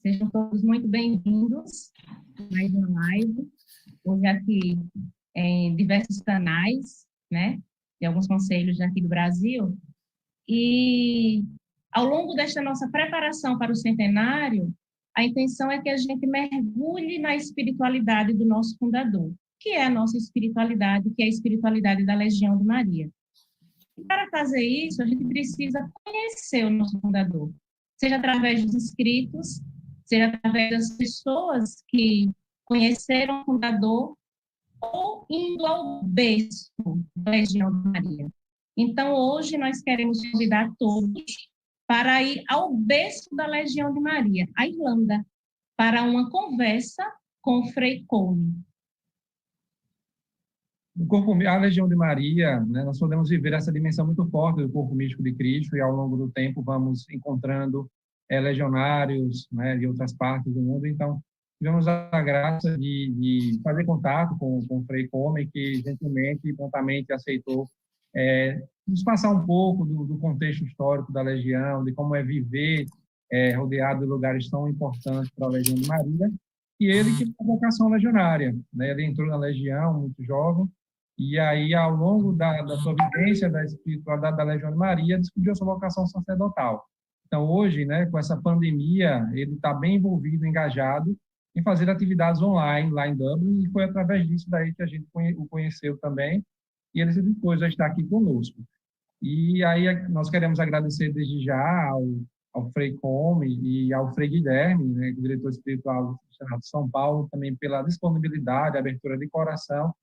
Sejam todos muito bem-vindos a mais uma live, hoje aqui em diversos canais, né, de alguns conselhos aqui do Brasil. E ao longo desta nossa preparação para o centenário, a intenção é que a gente mergulhe na espiritualidade do nosso fundador, que é a nossa espiritualidade, que é a espiritualidade da Legião de Maria. E para fazer isso, a gente precisa conhecer o nosso fundador, seja através dos escritos, seja através das pessoas que conheceram o fundador, ou indo ao berço da Legião de Maria. Então, hoje, nós queremos convidar todos para ir ao berço da Legião de Maria, a Irlanda, para uma conversa com o frei Colm. A Legião de Maria, né, nós podemos viver essa dimensão muito forte do corpo místico de Cristo, e ao longo do tempo vamos encontrando legionários, né, de outras partes do mundo. Então, tivemos a graça de fazer contato com o frei Colm, que gentilmente e prontamente aceitou nos passar um pouco do contexto histórico da Legião, de como é viver rodeado de lugares tão importantes para a Legião de Maria, e ele que tem uma vocação legionária, né? Ele entrou na Legião muito jovem, e aí, ao longo da sua vivência da espiritualidade da Legião de Maria, descobriu a sua vocação sacerdotal. Então, hoje, né, com essa pandemia, ele está bem envolvido, engajado em fazer atividades online lá em Dublin, e foi através disso daí que a gente o conheceu também, e ele se dispôs a estar aqui conosco. E aí nós queremos agradecer desde já ao frei Colm e ao frei Guilherme, né, diretor espiritual do Senado de São Paulo, também pela disponibilidade, abertura de coração,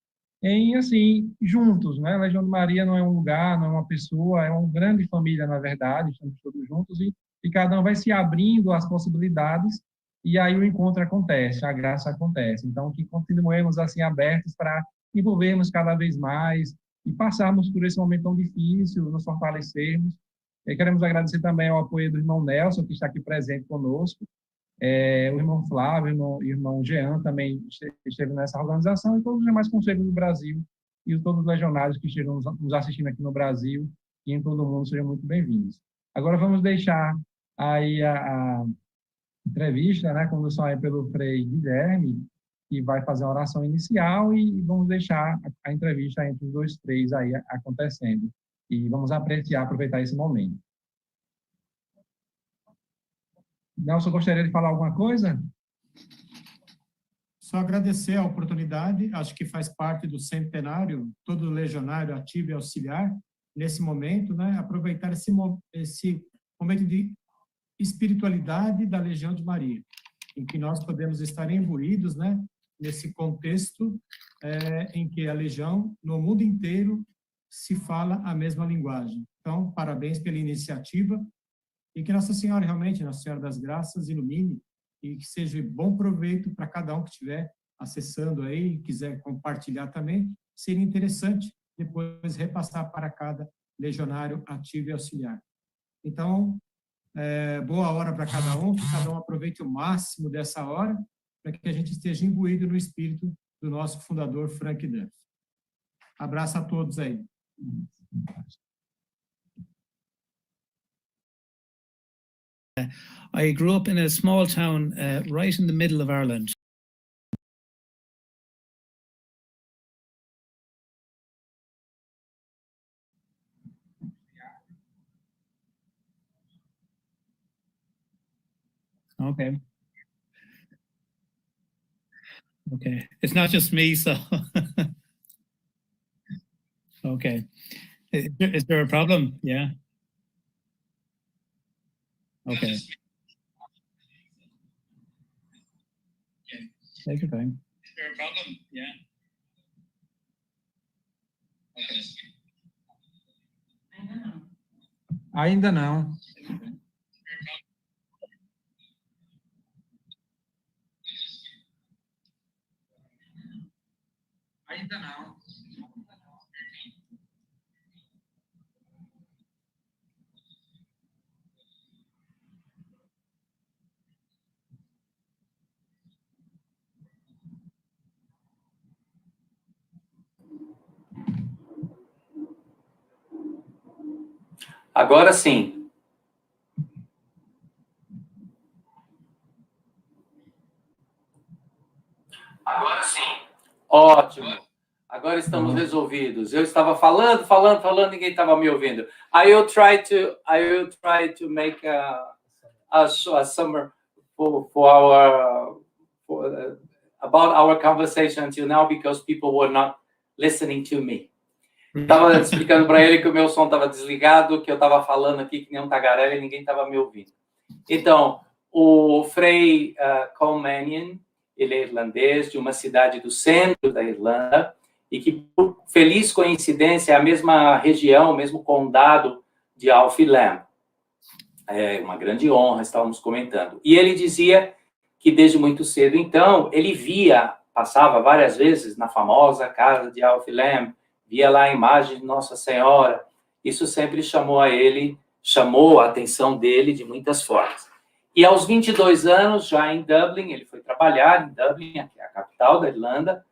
em, assim, juntos, né? A Legião de Maria não é um lugar, não é uma pessoa, é uma grande família, na verdade, estamos todos juntos, e cada um vai se abrindo às possibilidades, e aí o encontro acontece, a graça acontece. Então, que continuemos, assim, abertos para envolvermos cada vez mais e passarmos por esse momento tão difícil, nos fortalecermos. E queremos agradecer também ao apoio do irmão Nelson, que está aqui presente conosco, o irmão Flávio, o irmão Jean também esteve nessa organização, e todos os demais conselhos do Brasil, e todos os legionários que estejam nos assistindo aqui no Brasil e em todo o mundo, sejam muito bem-vindos. Agora vamos deixar aí a entrevista, né, condução aí pelo frei Guilherme, que vai fazer a oração inicial, e vamos deixar a entrevista entre os dois freis aí acontecendo. E vamos aproveitar esse momento. Nelson, gostaria de falar alguma coisa? Só agradecer a oportunidade, acho que faz parte do centenário, todo legionário ativo e auxiliar, nesse momento, né, aproveitar esse momento de espiritualidade da Legião de Maria, em que nós podemos estar imbuídos, né, nesse contexto em que a Legião, no mundo inteiro, se fala a mesma linguagem. Então, parabéns pela iniciativa, e que Nossa Senhora, realmente, Nossa Senhora das Graças, ilumine, e que seja bom proveito para cada um que estiver acessando aí, e quiser compartilhar também. Seria interessante depois repassar para cada legionário ativo e auxiliar. Então, boa hora para cada um, que cada um aproveite o máximo dessa hora, para que a gente esteja imbuído no espírito do nosso fundador, Frank Duff. Abraço a todos aí. I grew up in a small town right in the middle of Ireland. Okay. Okay. It's not just me, so. Okay. Is there a problem? Yeah. Okay. Take your time. Is there a problem? Yeah. Okay. Ainda não. Ainda não. Agora sim. Ótimo. Agora estamos resolvidos. Eu estava falando, ninguém estava me ouvindo. I will try to make a summary about our conversation until now because people were not listening to me. Estava explicando para ele que o meu som estava desligado, que eu estava falando aqui que nem um tagarela e ninguém estava me ouvindo. Então, o frei Colm, ele é irlandês, de uma cidade do centro da Irlanda, e que, por feliz coincidência, é a mesma região, o mesmo condado de Hostel. É uma grande honra, estávamos comentando. E ele dizia que, desde muito cedo, então, ele passava várias vezes na famosa casa de Hostel, via lá a imagem de Nossa Senhora. Isso sempre chamou a atenção dele de muitas formas. E aos 22 anos, já em Dublin, ele foi trabalhar em Dublin, que é a capital da Irlanda,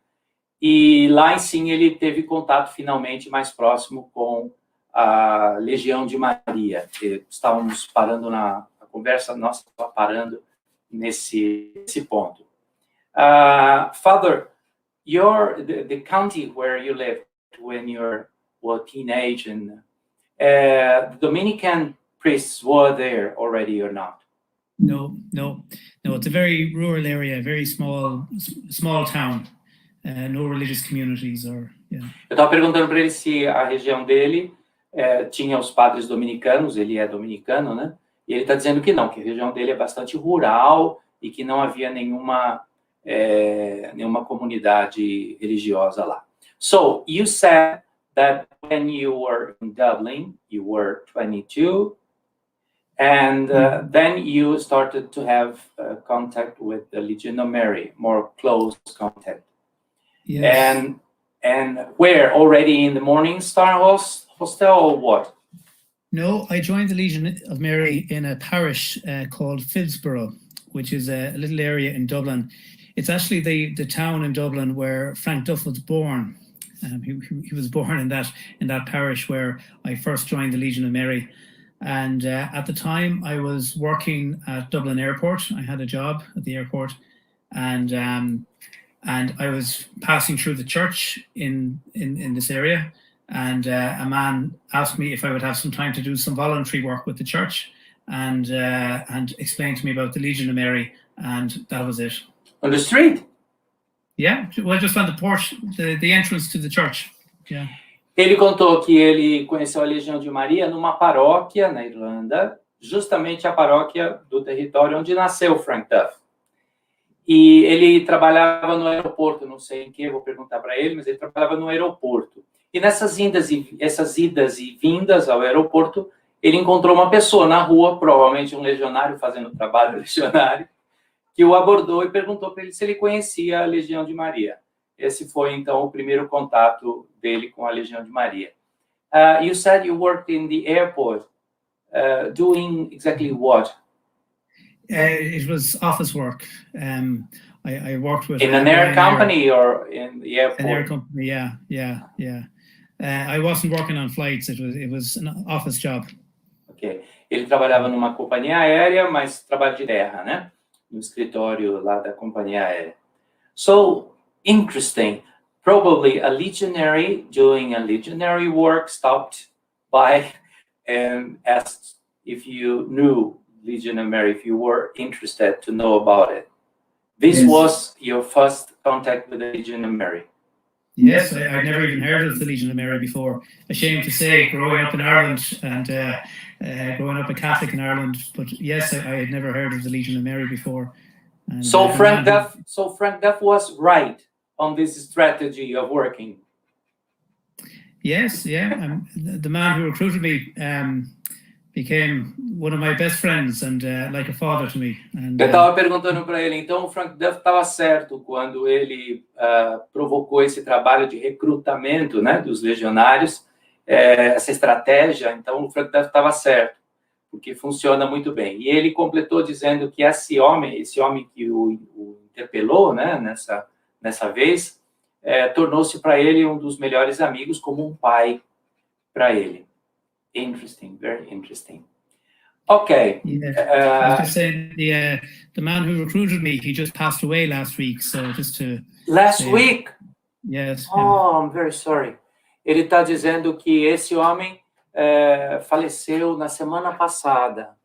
e lá, sim, ele teve contato finalmente mais próximo com a Legião de Maria. Estávamos parando a conversa nossa estava parando nesse ponto. Father, the county where you lived when you were a teenage, and the Dominican priests were there already or not? No. It's a very rural area, very small town. No religious communities or. Yeah. Eu estava perguntando para ele se a região dele tinha os padres dominicanos, ele é dominicano, né? E ele está dizendo que não, que a região dele é bastante rural e que não havia nenhuma comunidade religiosa lá. So, you said that when you were in Dublin, you were 22, and then you started to have contact with the Legion of Mary, more close contact. Yes. And where? Already in the Morningstar Hostel or what? No, I joined the Legion of Mary in a parish called Phibsborough, which is a little area in Dublin. It's actually the town in Dublin where Frank Duff was born. He was born in that parish where I first joined the Legion of Mary. And at the time, I was working at Dublin Airport. I had a job at the airport, and I was passing through the church in this area, and a man asked me if I would have some time to do some voluntary work with the church, and explained to me about the Legion of Mary, and that was it. On the street? Yeah, well, just on the porch, the entrance to the church. Yeah. Ele contou que ele conheceu a Legião de Maria numa paróquia na Irlanda, justamente a paróquia do território onde nasceu Frank Duff. E ele trabalhava no aeroporto, não sei em que, vou perguntar para ele, mas ele trabalhava no aeroporto. E nessas idas e vindas ao aeroporto, ele encontrou uma pessoa na rua, provavelmente um legionário fazendo trabalho legionário, que o abordou e perguntou para ele se ele conhecia a Legião de Maria. Esse foi, então, o primeiro contato dele com a Legião de Maria. You said you worked in the airport. Doing exactly what? It was office work. I worked with... In an air company or in the airport? An air company, yeah. I wasn't working on flights. It was an office job. Ok. Ele trabalhava numa companhia aérea, mas trabalho de terra, né? No escritório lá da companhia aérea. So, interesting. Probably a legionary doing a legionary work stopped by and asked if you knew Legion of Mary, if you were interested to know about it. This was your first contact with the Legion of Mary. Yes, I'd never even heard of the Legion of Mary before. Ashamed to say, growing up in Ireland and growing up a Catholic in Ireland, but yes, I had never heard of the Legion of Mary before. And, so Frank Duff was right on this strategy of working. Yes, yeah. The man who recruited me became one of my best friends and like a father to me. And, eu estava perguntando para ele, então o Frank Duff estava certo quando ele provocou esse trabalho de recrutamento, né, dos legionários, essa estratégia. Então o Frank Duff estava certo, porque funciona muito bem. E ele completou dizendo que esse homem que o interpelou, né, nessa vez, tornou-se para ele um dos melhores amigos, como um pai para ele. Interesting, very interesting. Okay. Yeah. I was just saying, the man who recruited me, he just passed away last week. So just to last week. Yes. Oh, I'm very sorry. Ele está dizendo que esse homem faleceu na semana passada.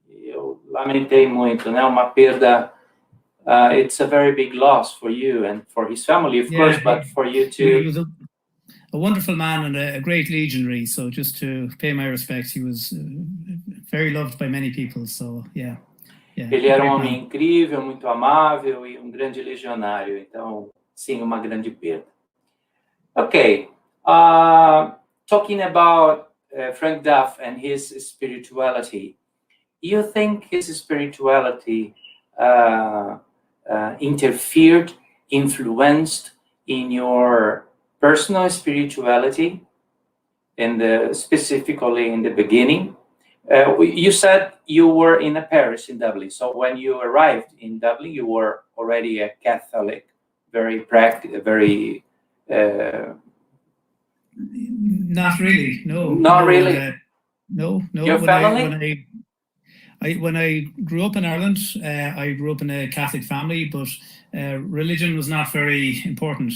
Eu lamentei muito, né? Uma perda. It's a very big loss for you and for his family, of course, but for you too. He was a wonderful man and a great legionary. So just to pay my respects, he was very loved by many people. So yeah. Ele era um homem incrível, muito amável e um grande legionário. Então, sim, uma grande perda. Okay. Talking about Frank Duff and his spirituality, you think his spirituality interfered, influenced in your personal spirituality, specifically in the beginning? You said you were in a parish in Dublin. So when you arrived in Dublin, you were already a Catholic, very practical, very... Not really, no. Not really? No. Your family? When I grew up in Ireland, I grew up in a Catholic family, but religion was not very important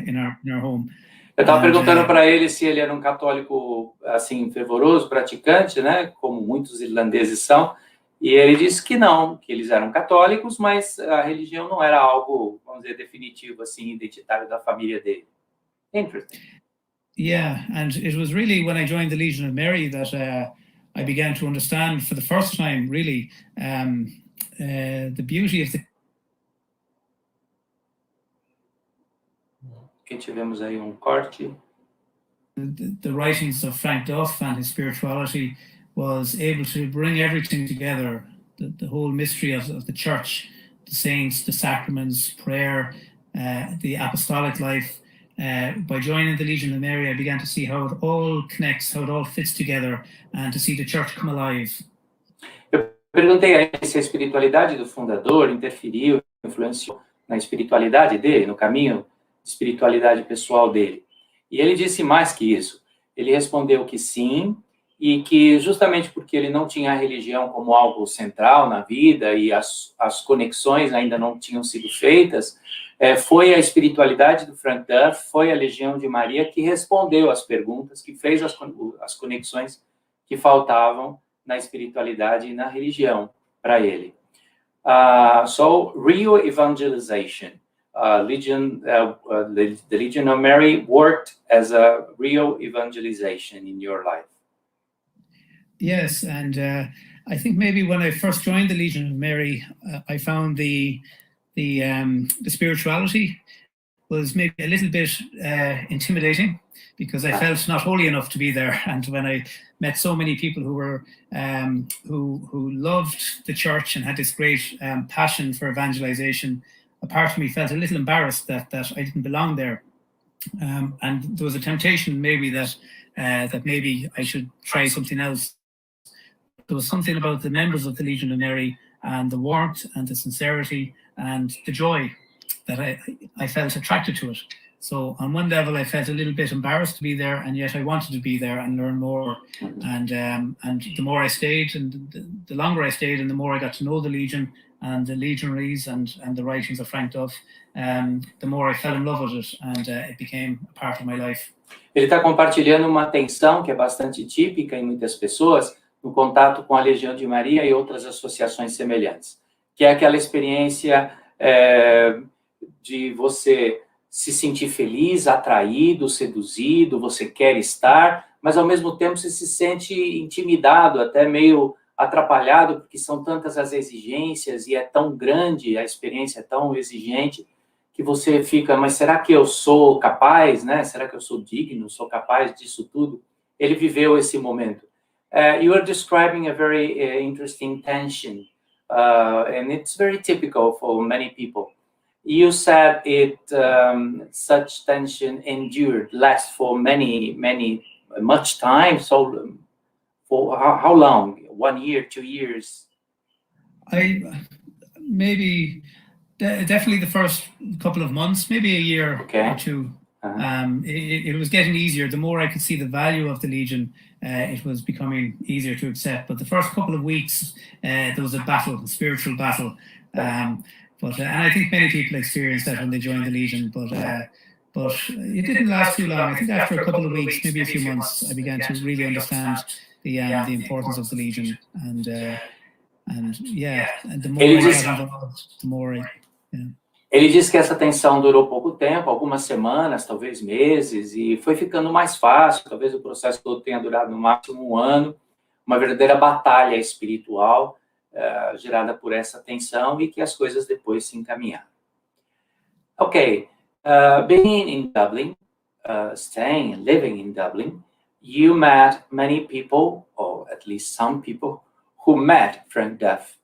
in our home. Eu estava perguntando para ele se ele era um católico assim fervoroso, praticante, né, como muitos irlandeses são, e ele disse que não, que eles eram católicos, mas a religião não era algo, vamos dizer, definitivo assim, identitário da família dele. Interesting. Yeah, and it was really when I joined the Legion of Mary that I began to understand for the first time, really, the beauty of the... Que tivemos aí corte. The writings of Frank Duff and his spirituality was able to bring everything together, the whole mystery of the church, the saints, the sacraments, prayer, the apostolic life. By joining the Legion of Mary, I began to see how it all connects, how it all fits together, and to see the church come alive. Eu perguntei a ele se a espiritualidade do fundador interferiu, influenciou na espiritualidade dele, no caminho de espiritualidade pessoal dele. E ele disse mais que isso. Ele respondeu que sim, e que justamente porque ele não tinha a religião como algo central na vida e as conexões ainda não tinham sido feitas, foi a espiritualidade do Frank Duff, foi a Legião de Maria que respondeu às perguntas, que fez as conexões que faltavam na espiritualidade e na religião para ele. So, real evangelization. The Legion of Mary worked as a real evangelization in your life. Yes, and I think maybe when I first joined the Legion of Mary, I found the spirituality was maybe a little bit intimidating because I felt not holy enough to be there. And when I met so many people who were who loved the church and had this great passion for evangelization, a part of me felt a little embarrassed that I didn't belong there. And there was a temptation maybe that maybe I should try something else. There was something about the members of the Legion of Mary and the warmth and the sincerity and the joy that I felt attracted to it. So on one level, I felt a little bit embarrassed to be there, and yet I wanted to be there and learn more. And the more I stayed, and the longer I stayed, and the more I got to know the Legion and the legionaries and the writings of Frank Duff, the more I fell in love with it, and it became a part of my life. Ele está compartilhando uma tensão que é bastante típica em muitas pessoas no contato com a Legião de Maria e outras associações semelhantes, que é aquela experiência de você se sentir feliz, atraído, seduzido, você quer estar, mas ao mesmo tempo você se sente intimidado, até meio atrapalhado, porque são tantas as exigências e é tão grande, a experiência é tão exigente, que você fica, mas será que eu sou capaz, né? Será que eu sou digno, sou capaz disso tudo? Ele viveu esse momento. You are describing a very interesting tension, and it's very typical for many people. You said such tension lasts for much time. So, for how long? 1 year, 2 years? Definitely the first couple of months, maybe a year or two. It was getting easier. The more I could see the value of the Legion, it was becoming easier to accept. But the first couple of weeks, there was a spiritual battle. And I think many people experience that when they join the Legion. But But it didn't last too long. I think after a couple of weeks, maybe a few months, I began to really understand the importance of the Legion, and the more I got involved, the more I. Yeah. Ele disse que essa tensão durou pouco tempo, algumas semanas, talvez meses, e foi ficando mais fácil. Talvez o processo todo tenha durado no máximo 1 ano, uma verdadeira batalha espiritual gerada por essa tensão, e que as coisas depois se encaminharam. Okay, being in Dublin, staying and living in Dublin, you met many people, or at least some people, who met Frank Duff,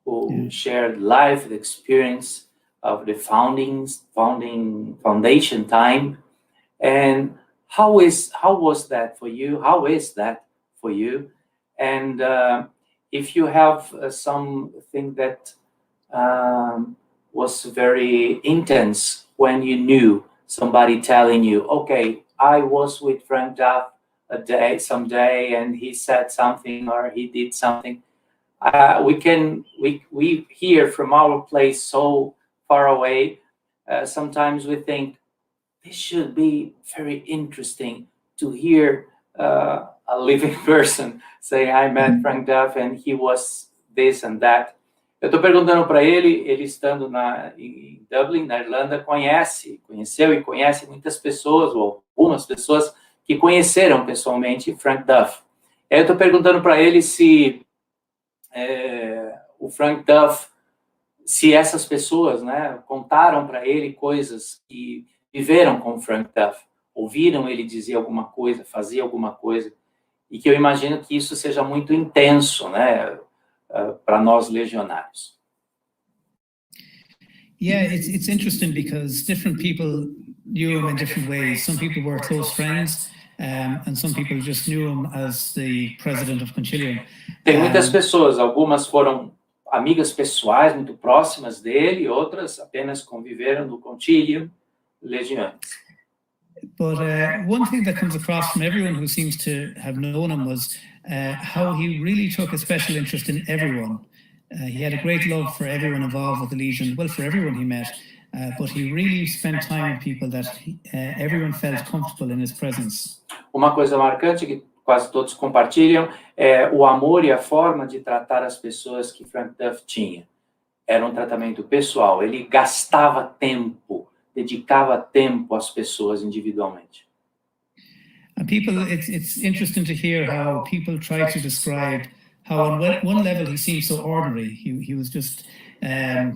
who shared life experience of the foundation time. And how was that for you? How is that for you? And if you have something that was very intense when you knew somebody telling you, okay, I was with Frank Duff someday, and he said something or he did something. We hear from our place so far away. Sometimes we think this should be very interesting to hear a living person say, I met Frank Duff and he was this and that. Eu estou perguntando para ele estando em Dublin, na Irlanda, conheceu e conhece muitas pessoas, ou algumas pessoas que conheceram pessoalmente Frank Duff. Eu estou perguntando para ele se o Frank Duff, se essas pessoas, né, contaram para ele coisas que viveram com o Frank Duff, ouviram ele dizer alguma coisa, fazer alguma coisa, e que eu imagino que isso seja muito intenso, né, para nós legionários. Yeah, it's interesting because different people knew him in different ways. Some people were close friends, and some people just knew him as the president of Concilium. Tem muitas pessoas, algumas foram amigas pessoais muito próximas dele, outras apenas conviveram no Concilium Legião. But one thing that comes across from everyone who seems to have known him was how he really took a special interest in everyone. He had a great love for everyone involved with the Legion, well, for everyone he met, but he really spent time with people that everyone felt comfortable in his presence. Uma coisa marcante que quase todos compartilham é o amor e a forma de tratar as pessoas que Frank Duff tinha. Era um tratamento pessoal, ele gastava tempo, dedicava tempo às pessoas individualmente. And people, it's interesting to hear how people try to describe how on one level he seemed so ordinary. He was just a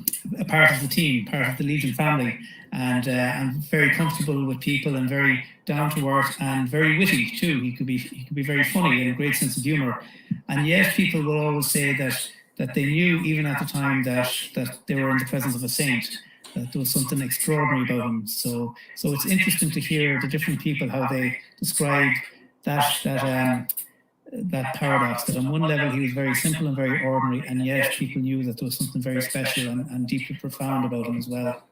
part of the team, part of the Legion family, and very comfortable with people and very down to earth and very witty too. He could be very funny and a great sense of humor. And yet people will always say that they knew even at the time that they were in the presence of a saint, that there was something extraordinary about him. So it's interesting to hear the different people how they describe that paradox, that on one level he was very simple and very ordinary, and yet people knew that there was something very special and deeply profound about him as well.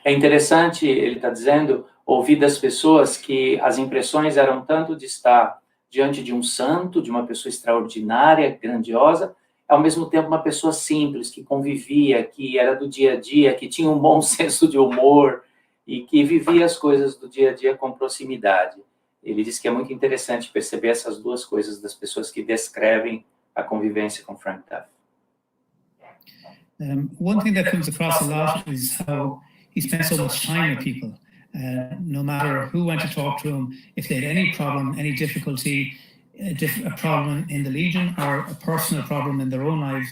É interessante, ele está dizendo, ouvir das pessoas que as impressões eram tanto de estar diante de um santo, de uma pessoa extraordinária, grandiosa, ao mesmo tempo uma pessoa simples, que convivia, que era do dia a dia, que tinha um bom senso de humor e que vivia as coisas do dia a dia com proximidade. Ele diz que é muito interessante perceber essas duas coisas das pessoas que descrevem a convivência com Frank Duff. One thing that comes across a lot is how he spent so much time with people. No matter who went to talk to him, if they had any problem, any difficulty, a problem in the Legion or a personal problem in their own lives,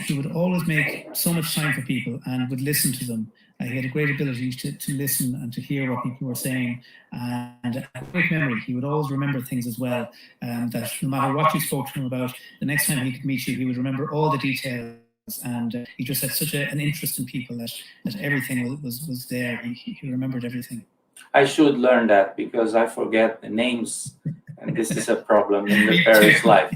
he would always make so much time for people and would listen to them. He had a great ability to listen and to hear what people were saying, and a great memory. He would always remember things as well, that no matter what you spoke to him about, the next time he could meet you, he would remember all the details, and he just had such an interest in people that everything was there. He remembered everything. I should learn that, because I forget the names, and this is a problem in the parish life.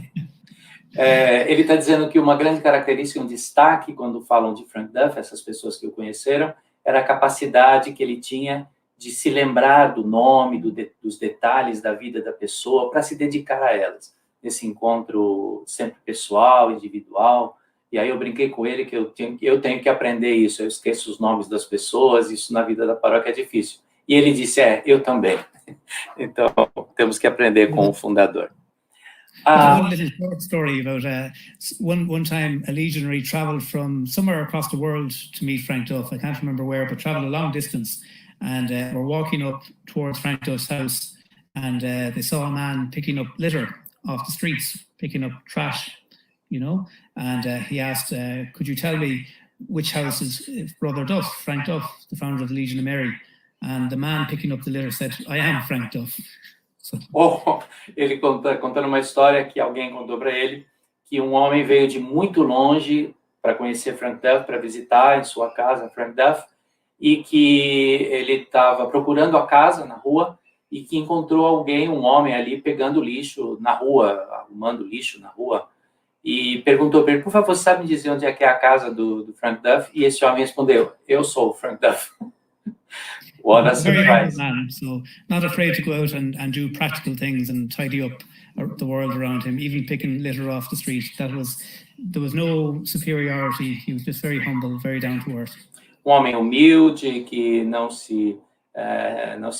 Ele está dizendo que uma grande característica, um destaque, quando falam de Frank Duff, essas pessoas que o conheceram, era a capacidade que ele tinha de se lembrar do nome, dos detalhes da vida da pessoa, para se dedicar a elas. Nesse encontro sempre pessoal, individual. E aí eu brinquei com ele que eu tenho que aprender isso. Eu esqueço os nomes das pessoas, isso na vida da paróquia é difícil. E ele disse, eu também. Então, temos que aprender com o fundador. One little short story about one time a legionary traveled from somewhere across the world to meet Frank Duff. I can't remember where, but traveled a long distance. And we're walking up towards Frank Duff's house, and they saw a man picking up litter off the streets, picking up trash, you know. And he asked, could you tell me which house is Brother Duff, Frank Duff, the founder of the Legion of Mary? And the man picking up the litter said, I am Frank Duff. Ele contando uma história que alguém contou para ele, que um homem veio de muito longe para conhecer Frank Duff, para visitar em sua casa Frank Duff, e que ele estava procurando a casa na rua e que encontrou alguém, um homem ali pegando lixo na rua, arrumando lixo na rua, e perguntou para ele, por favor, sabe me dizer onde é que é a casa do Frank Duff? E esse homem respondeu, eu sou o Frank Duff. What a surprise. Man, so not afraid to go out and do practical things and tidy up the world around him, even picking litter off the street. There was no superiority. He was just very humble, very down to earth. Homem humilde que não se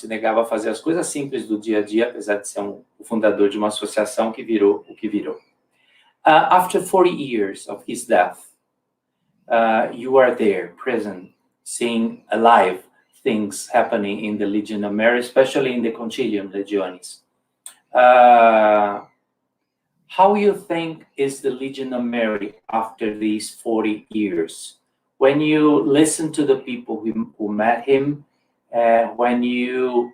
negava a fazer as coisas simples do dia a dia, apesar de ser o fundador de uma associação que virou o que virou. After 40 years of his death, you are there, present, seeing alive things happening in the Legion of Mary, especially in the Concilium Legionis. How you think is the Legion of Mary after these 40 years? When you listen to the people who met him, when you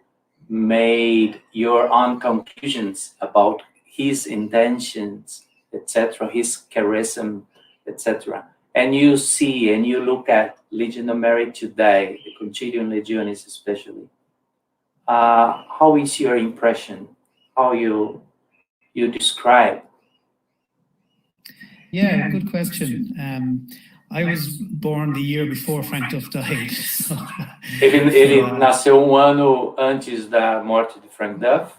made your own conclusions about his intentions, etc., his charism, etc., and you see and you look at Legion of Mary today, the Concilium Legionis especially, how is your impression? How you describe? Yeah, good question. I was born the year before Frank Duff died. So, ele nasceu ano antes da morte de Frank Duff.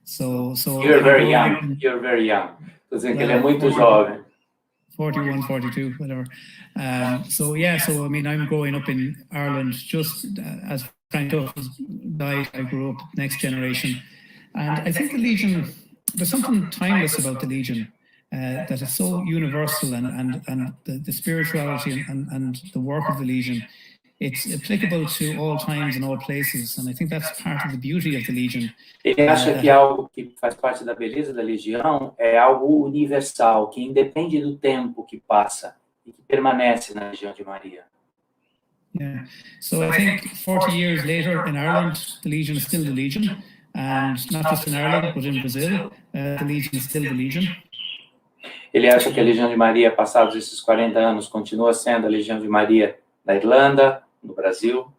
So You're very young. You're very young. Estou dizendo que ele é muito jovem. 41, 42, whatever. So I mean, I'm growing up in Ireland just as Frank Duff died. I grew up next generation. And I think the Legion, there's something timeless about the Legion that is so universal, and the spirituality and the work of the Legion, it's applicable to all times and all places. And I think that's part of the beauty of the Legion. Ele acha que algo que faz parte da beleza da Legião é algo universal, que independe do tempo que passa e que permanece na Legião de Maria. Yeah. So I think 40 years later in Ireland, the Legion is still the Legion. And not just in Ireland, but in Brazil, the Legion is still the Legion. Ele acha que a Legião de Maria, passados esses 40 anos, continua sendo a Legião de Maria da Irlanda, no Brasil.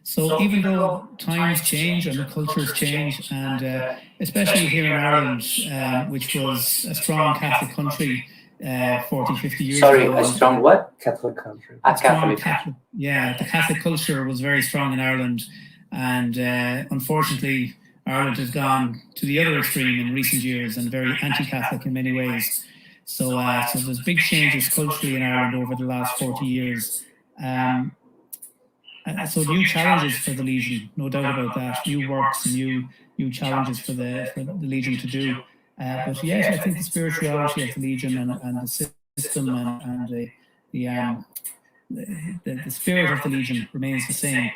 So even though times change and the cultures change, and especially here in Ireland, which was a strong Catholic country 40, 50 years ago. Sorry, a strong what? Catholic country. A Catholic. Yeah, the Catholic culture was very strong in Ireland, and unfortunately, Ireland has gone to the other extreme in recent years and very anti-Catholic in many ways. So there's big changes culturally in Ireland over the last 40 years. So new challenges for the Legion, no doubt about that. New works, new challenges for the Legion to do. But yes, I think the spirituality of the Legion and the system and the spirit of the Legion remains the same.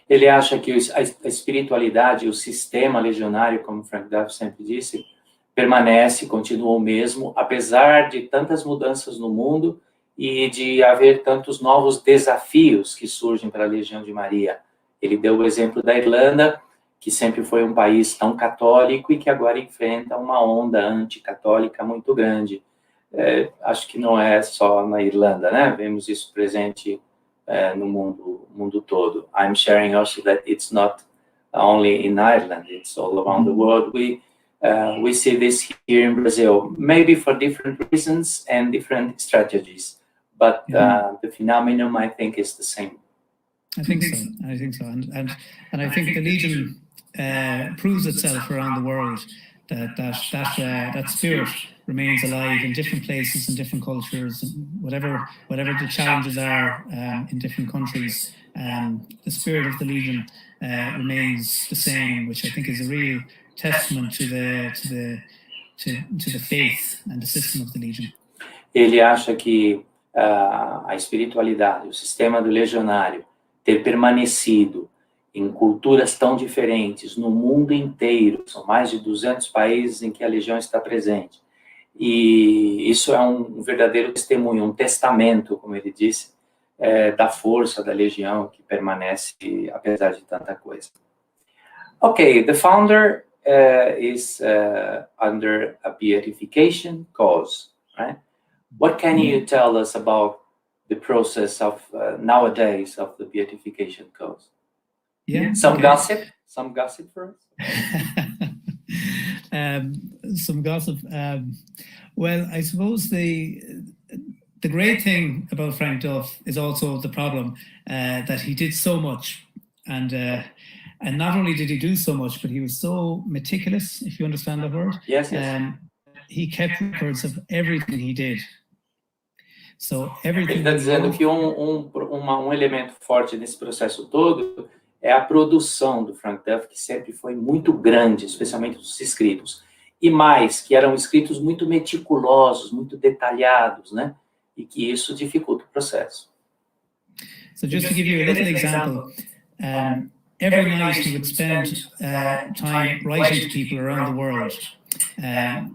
Ele acha que a espiritualidade, o sistema legionário, como Frank Duff sempre disse, permanece, continua o mesmo, apesar de tantas mudanças no mundo e de haver tantos novos desafios que surgem para a Legião de Maria. Ele deu o exemplo da Irlanda, que sempre foi um país tão católico e que agora enfrenta uma onda anticatólica muito grande. Acho que não é só na Irlanda, né? Vemos isso presente no mundo todo. I'm sharing also that it's not only in Ireland, it's all around the world. We see this here in Brazil, maybe for different reasons and different strategies, but the phenomenon, I think, is the same. I think so, and I think the Legion proves itself around the world that spirit remains alive in different places and different cultures, and whatever the challenges are in different countries. the spirit of the Legion remains the same, which I think is a real testament to the faith and the system of the Legion. Ele acha que a espiritualidade, o sistema do legionário, ter permanecido em culturas tão diferentes no mundo inteiro, são mais de 200 países em que a Legião está presente, e isso é um verdadeiro testemunho, um testamento, como ele disse, da força da Legião, que permanece apesar de tanta coisa. Okay, the founder is under a beatification cause, right? What can you tell us about the process of nowadays of the beatification cause? Yeah. Some gossip for us? Some gossip. Well, I suppose the great thing about Frank Duff is also the problem that he did so much, and not only did he do so much, but he was so meticulous, if you understand the word. Yes. He kept records of everything he did. So everything. Ele está dizendo que um elemento forte nesse processo todo é a produção do Frank Duff, que sempre foi muito grande, especialmente dos escritos. E mais, que eram escritos muito meticulosos, muito detalhados, né? E que isso dificulta o processo. So just to give you a little example, every night he would spend time writing to people around the world,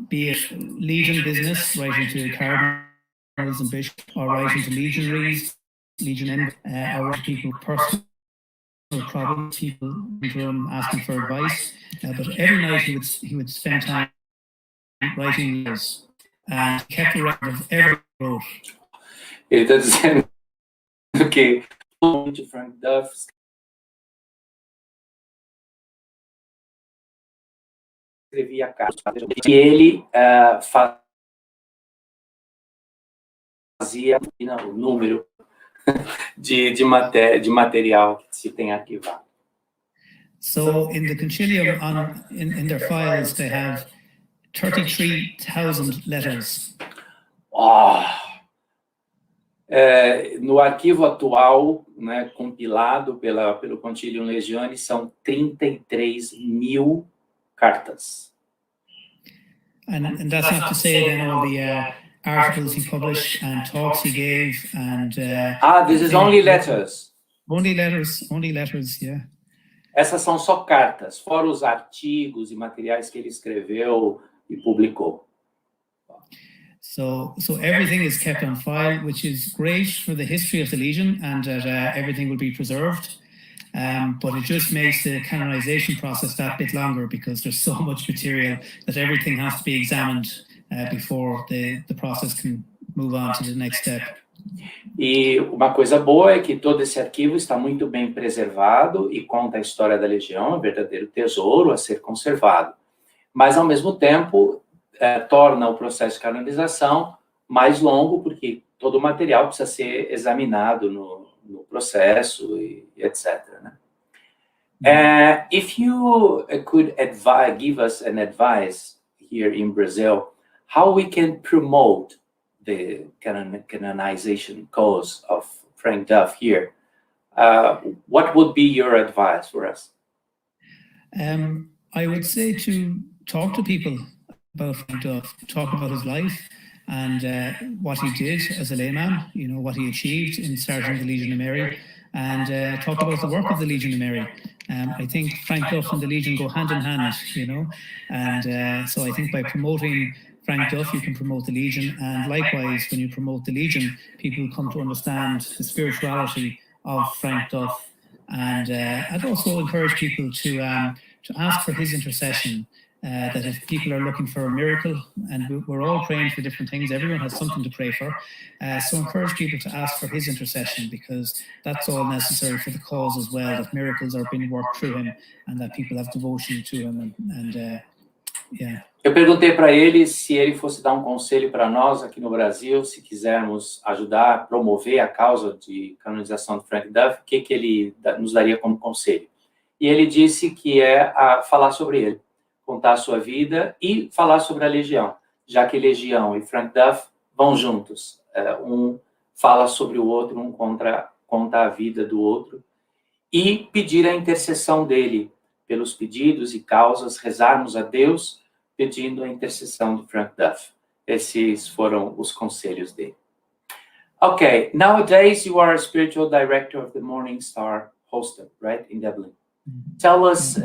be it Legion business, writing to cardinals and bishops, or writing to legionaries, or writing to people personal problems, people asking for advice. But every night he would spend time writing letters, and he kept a record of every wrote. Ele está dizendo que o Frank Duff escrevia cartas e ele fazia o número de material que se tem arquivado. So in the concilium, in their files, they have 33,000 letters. No arquivo atual, né, compilado pelo Concilium Legionis, são 33.000 cartas. And that's not to say then all the articles he published and talks he gave and. This is only letters. Only letters, yeah. Essas são só cartas, fora os artigos e materiais que ele escreveu e publicou. So everything is kept on file, which is great for the history of the Legion, and that everything will be preserved. But it just makes the canonization process that bit longer because there's so much material that everything has to be examined before the process can move on to the next step. E uma coisa boa é que todo esse arquivo está muito bem preservado e conta a história da Legião, um verdadeiro tesouro a ser conservado. Mas, ao mesmo tempo, torna o processo de canonização mais longo, porque todo o material precisa ser examinado no processo e etc. Né? If you could give us an advice here in Brazil, how we can promote the canonization cause of Frank Duff here, what would be your advice for us? I would say to talk to people about Frank Duff, talk about his life and what he did as a layman, you know, what he achieved in starting the Legion of Mary, and talk about the work of the Legion of Mary. I think Frank Duff and the Legion go hand in hand, you know, and so I think by promoting Frank Duff, you can promote the Legion, and likewise, when you promote the Legion, people come to understand the spirituality of Frank Duff, and I'd also encourage people to ask for his intercession, that if people are looking for a miracle, and we're all praying for different things, everyone has something to pray for, so encourage people to ask for his intercession, because that's all necessary for the cause as well, that miracles are being worked through him, and that people have devotion to him, and yeah. Eu perguntei para ele se ele fosse dar um conselho para nós aqui no Brasil, se quisermos ajudar a promover a causa de canonização de Frank Duff, o que ele nos daria como conselho. E ele disse que falar sobre ele, contar a sua vida e falar sobre a Legião, já que Legião e Frank Duff vão juntos. Um fala sobre o outro, um conta a vida do outro, e pedir a intercessão dele pelos pedidos e causas, rezarmos a Deus pedindo a intercessão do Frank Duff. Esses foram os conselhos dele. Okay, nowadays you are a spiritual director of the Morningstar Hostel, right, in Dublin. Tell us,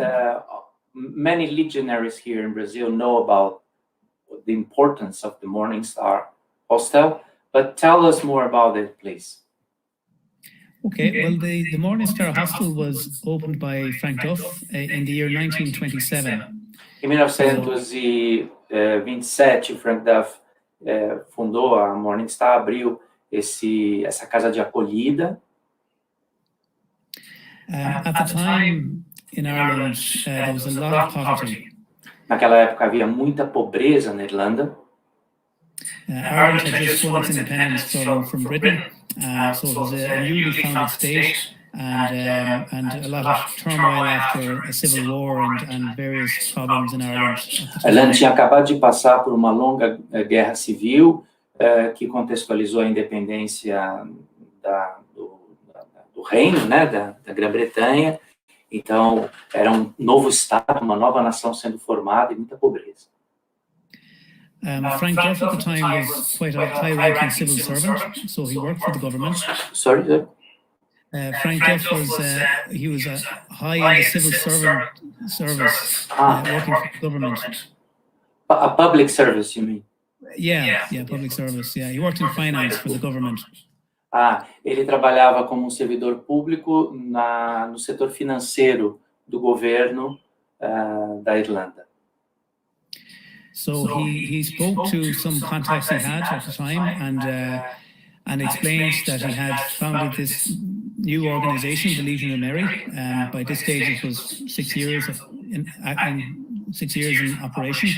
many legionaries here in Brazil know about the importance of the Morningstar Hostel, but tell us more about it, please. Okay, well, the Morningstar Hostel was opened by Frank Duff in the year 1927. Em 1927, o Frank Duff fundou a Morningstar, abriu essa casa de acolhida. At the time in Ireland, there was a lot of poverty. Naquela época havia muita pobreza na Irlanda. Ireland had just won its independence from Britain, so it was a newly founded state, and a lot of turmoil after a civil war and various problems in Ireland. A Irlanda tinha acabado de passar por uma longa guerra civil que contextualizou a independência do reino, né, da Grã-Bretanha. Então, era um novo estado, uma nova nação sendo formada e muita pobreza. Frank Duff at the time was quite a high-ranking civil servant, so he worked for the government. Sorry? Frank Duff was high in the civil service, working for the government. A public service, you mean? Yeah, public service. Yeah, he worked in finance for the government. Ele trabalhava como um servidor público no setor financeiro do governo da Irlanda. So he spoke to some contacts he had at the time and explained that he had founded this new organization, the Legion of Mary. By this stage, it was 6 years in operation.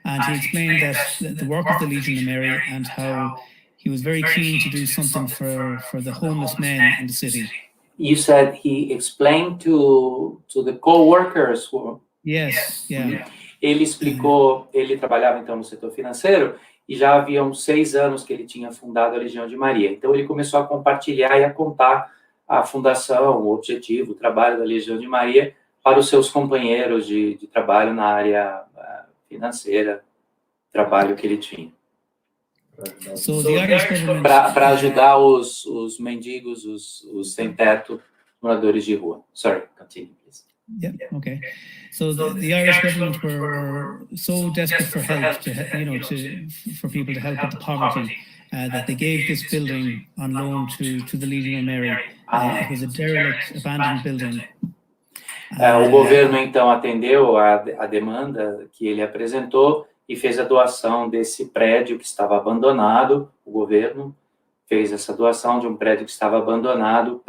And he explained that the work of the Legion of Mary and how he was very keen to do something for the homeless men in the city. You said he explained to the co-workers who... Yes, yeah. Ele explicou, ele trabalhava então no setor financeiro e já haviam 6 anos que ele tinha fundado a Legião de Maria. Então ele começou a compartilhar e a contar a fundação, o objetivo, o trabalho da Legião de Maria para os seus companheiros de trabalho na área financeira, trabalho que ele tinha. Para ajudar os mendigos, os sem-teto, moradores de rua. Sorry, continue, please. Yeah, okay. So the Irish government were so desperate for help, for people to help with the poverty, that they gave this building on loan to the Legion of Mary. It was a derelict, abandoned building. O governo, então, atendeu a demanda que ele apresentou e fez a doação desse prédio que estava abandonado. O governo fez essa doação de um prédio que estava abandonado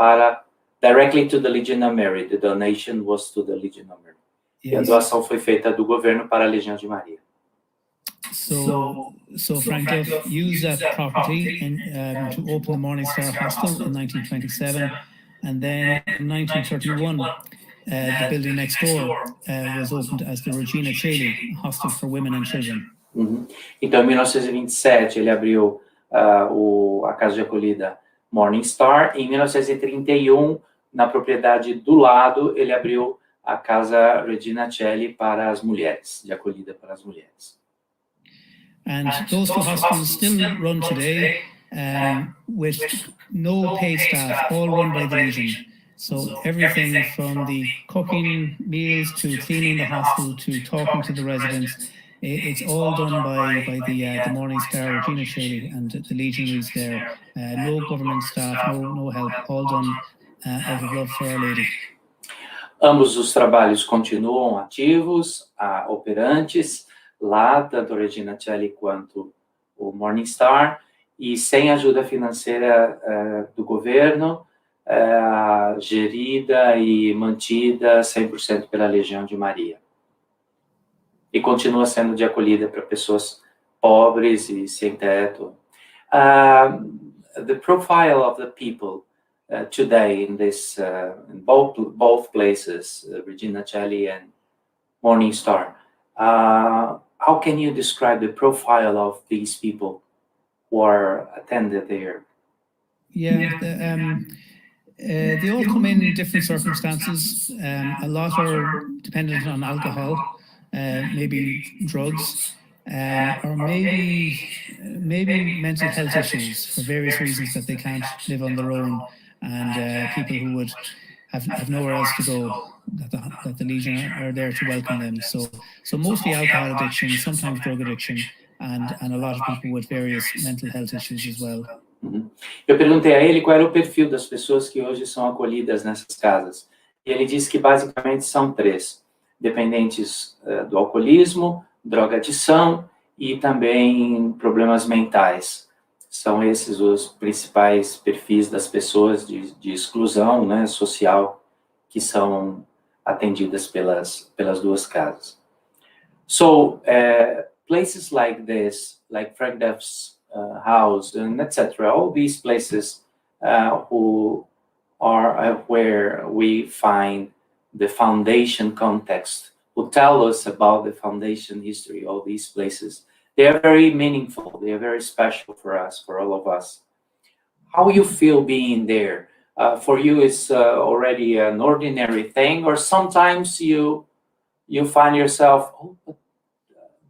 directly to the Legion of Mary. The donation was to the Legion of Mary. Yes. E a doação foi feita do governo para a Legião de Maria. So Frank Duff used that property to open the Morningstar Hostel in 1927, and then in 1931, the building next door was opened as the Regina Caeli Hostel for Women and Children. Então, em 1927, ele abriu a casa de acolhida Morningstar. Em 1931, na propriedade do lado, ele abriu a casa Regina Caeli para as mulheres, de acolhida para as mulheres. And those two hostels still run today with no paid staff, all run by the Legion. So everything from the cooking meals to cleaning the hostel to talking to the residents, it's all done by the Morningstar Regina Caeli and the legionaries there. No government staff, no help, all done out of love for Our Lady. Ambos os trabalhos continuam ativos, operantes, lá, tanto a Regina Caeli quanto o Morningstar, e sem ajuda financeira do governo, gerida e mantida 100% pela Legião de Maria. E continua sendo de acolhida para pessoas pobres e sem teto. The profile of the people today in this, in both places, Regina Caeli and Morningstar, how can you describe the profile of these people who are attended there? Yeah, They all come in different circumstances. A lot are dependent on alcohol, maybe drugs, or maybe mental health issues for various reasons that they can't live on their own, and people who would have nowhere else to go, that the Legion are there to welcome them. So mostly alcohol addiction, sometimes drug addiction, and a lot of people with various mental health issues as well. Eu perguntei a ele qual era o perfil das pessoas que hoje são acolhidas nessas casas. E ele disse que basicamente são 3: dependentes do alcoolismo, drogadição e também problemas mentais. São esses os principais perfis das pessoas de exclusão, né, social, que são atendidas pelas 2 casas. So, places like this, like Frank Duff's house and etc., all these places who are where we find the foundation context, who tell us about the foundation history, all these places, they are very meaningful, they are very special for us, for all of us. How you feel being there? For you, it's already an ordinary thing, or sometimes you find yourself, oh, but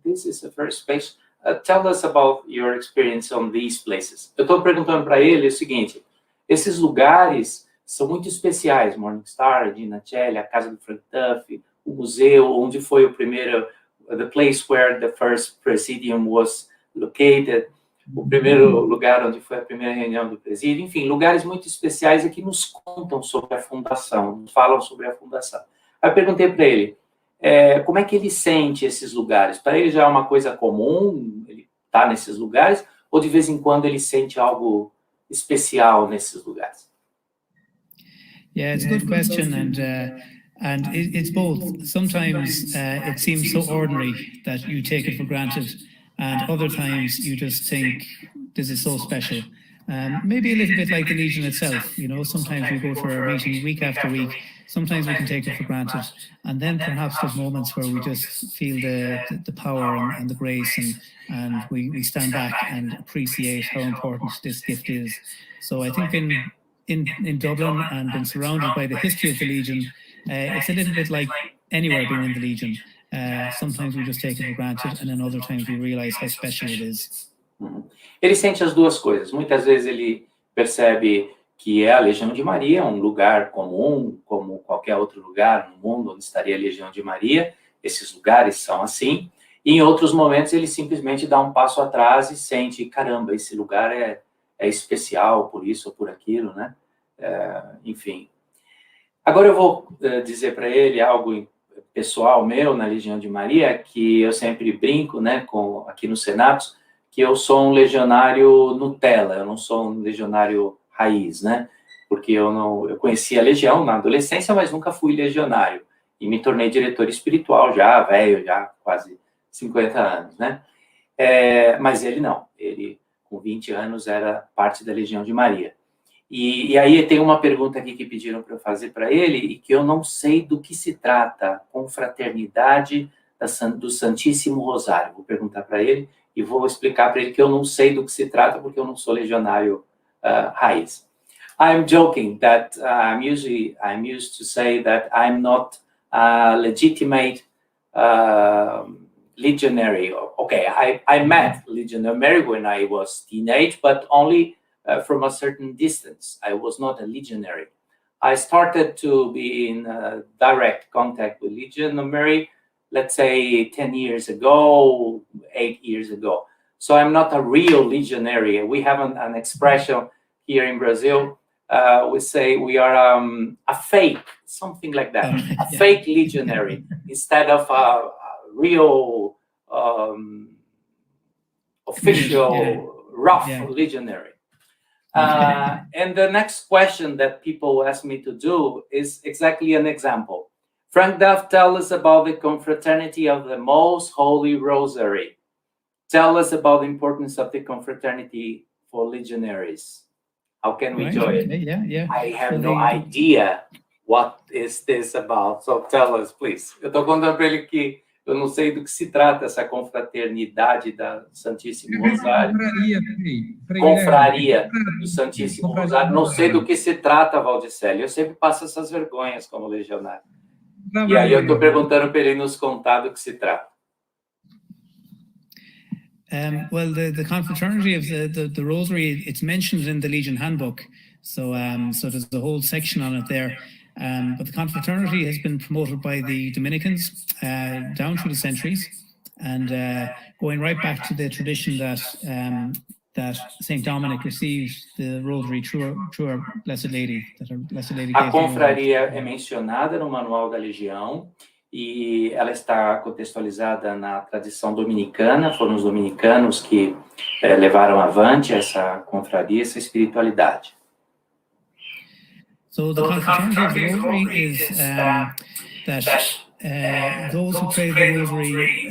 this is a very special. Tell us about your experience on these places. Eu estou perguntando para ele o seguinte: esses lugares são muito especiais, Morningstar, a casa do Frank Duff, o museu onde foi o primeiro, the place where the first presidium was located, o primeiro lugar onde foi a primeira reunião do presídio, enfim, lugares muito especiais e que nos contam sobre a fundação, nos falam sobre a fundação. Aí eu perguntei para ele, como é que ele sente esses lugares? Para ele já é uma coisa comum, ele está nesses lugares, ou de vez em quando ele sente algo especial nesses lugares? Yeah, it's a good question, and it's both. Sometimes it seems so ordinary that you take it for granted, and other times you just think this is so special. Maybe a little bit like the Legion itself, you know, sometimes we go for a meeting week after week, sometimes we can take it for granted, and then perhaps there's moments where we just feel the power and the grace, and we stand back and appreciate how important this gift is. So I think in Dublin and been surrounded by the history of the Legion, it's a little bit like anywhere being in the Legion. Sometimes we just take it for granted, and then other times we realize how special it is. Ele sente as duas coisas. Muitas vezes ele percebe que é a Legião de Maria, um lugar comum, como qualquer outro lugar no mundo onde estaria a Legião de Maria. Esses lugares são assim. E em outros momentos ele simplesmente dá um passo atrás e sente, caramba, esse lugar é especial por isso ou por aquilo, né? Enfim. Agora eu vou dizer para ele algo pessoal meu na Legião de Maria, que eu sempre brinco, né, aqui no Senatus, que eu sou um legionário Nutella, eu não sou um legionário raiz, né? Porque eu conheci a Legião na adolescência, mas nunca fui legionário. E me tornei diretor espiritual já, velho, já quase 50 anos, né? Mas ele não, ele com 20 anos era parte da Legião de Maria. E aí tem uma pergunta aqui que pediram para eu fazer para ele e que eu não sei do que se trata, Confraternidade do Santíssimo Rosário. Vou perguntar para ele e vou explicar para ele que eu não sei do que se trata porque eu não sou legionário raiz. I'm joking that I'm used to say that I'm not a legitimate legionary. Okay, I met Legionary Mary when I was teenage, but only from a certain distance. I was not a legionary. I started to be in direct contact with Legionary Mary, let's say 10 years ago, 8 years ago. So I'm not a real legionary. We have an expression here in Brazil. We say we are a fake, something like that, a fake legionary instead of a real official rough legionary. And the next question that people ask me to do is exactly an example. Frank Duff, tell us about the Confraternity of the Most Holy Rosary. Tell us about the importance of the Confraternity for legionaries. How can we join it? Yeah. I have no idea what is this about. So tell us, please. Eu estou contando para ele que Eu não sei do que se trata essa confraternidade da Santíssimo Rosário. Confraria do Santíssimo Rosário. Não sei do que se trata, Valdicélio. Eu sempre passo essas vergonhas como legionário. E aí eu estou perguntando para ele nos contar do que se trata. Well, the confraternity of the Rosary, it's mentioned in the Legion handbook. So there's a whole section on it there. But the confraternity has been promoted by the Dominicans down through the centuries, and going right back to the tradition that Saint Dominic received the Rosary through our Blessed Lady. That our Blessed Lady A confraria é mencionada no manual da Legião e ela está contextualizada na tradição dominicana. Foram os dominicanos que levaram avante essa confraria, essa espiritualidade. So the confraternity of the Rosary is that those who pray the Rosary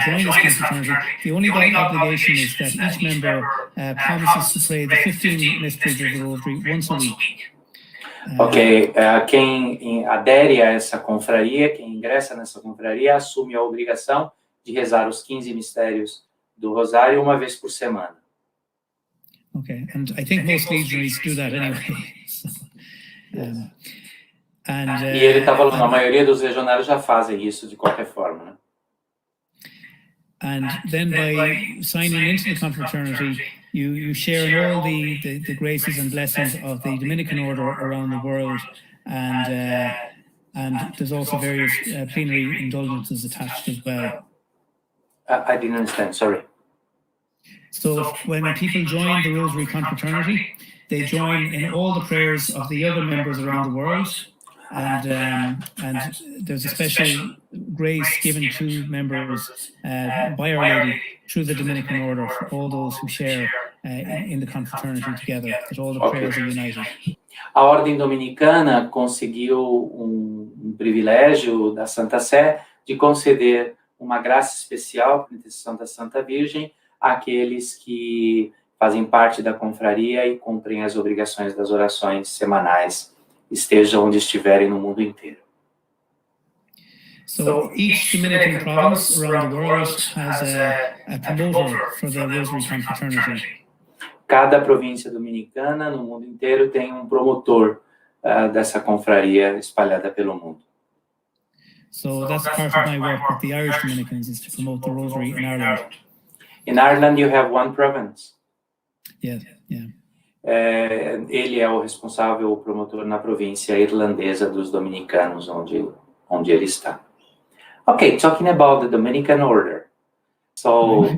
join this confraternity. The only obligation is that each member promises to pray the 15 mysteries of the Rosary once a week. Ok, quem adere a essa confraria, quem ingressa nessa confraria, assume a obrigação de rezar os 15 mistérios do Rosário uma vez por semana. Okay, and I think most legionaries do that anyway. So, e ele está falando, a maioria dos legionários já fazem isso de qualquer forma, né? And then by signing into the confraternity, you share in all the graces and blessings of the Dominican order around the world, and there's also various plenary indulgences attached as well. I didn't understand, sorry. So when people join the Rosary confraternity, they join in all the prayers of the other members around the world, and there's a special grace given to members by Our Lady through the Dominican order for all those who share in the confraternity together, that all the prayers are united. A Ordem Dominicana conseguiu um privilégio da Santa Sé de conceder uma graça especial por intercessão da Santa Virgem àqueles que fazem parte da confraria e cumprem as obrigações das orações semanais, estejam onde estiverem no mundo inteiro. So each Dominican province around the world has a promoter for the Rosary confraternity. Cada província dominicana no mundo inteiro tem um promotor dessa confraria espalhada pelo mundo. So that's part of my work with the Irish Dominicans, is to promote the Rosary in Ireland. In Ireland you have one province. Yes, yeah. Ele é o responsável, o promotor na província irlandesa dos dominicanos, onde ele está. Okay, talking about the Dominican order. So,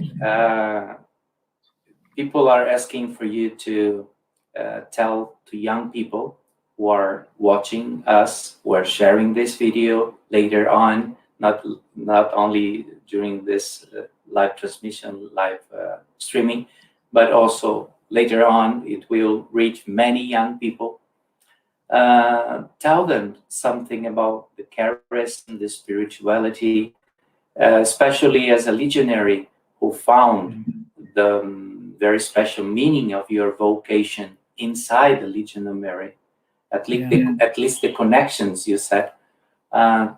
people are asking for you to tell to young people who are watching us, who are sharing this video later on, not only during this live transmission, live streaming, but also later on it will reach many young people. Tell them something about the charism and the spirituality, especially as a legionary who found the very special meaning of your vocation inside the Legion of Mary, at least the connections you said.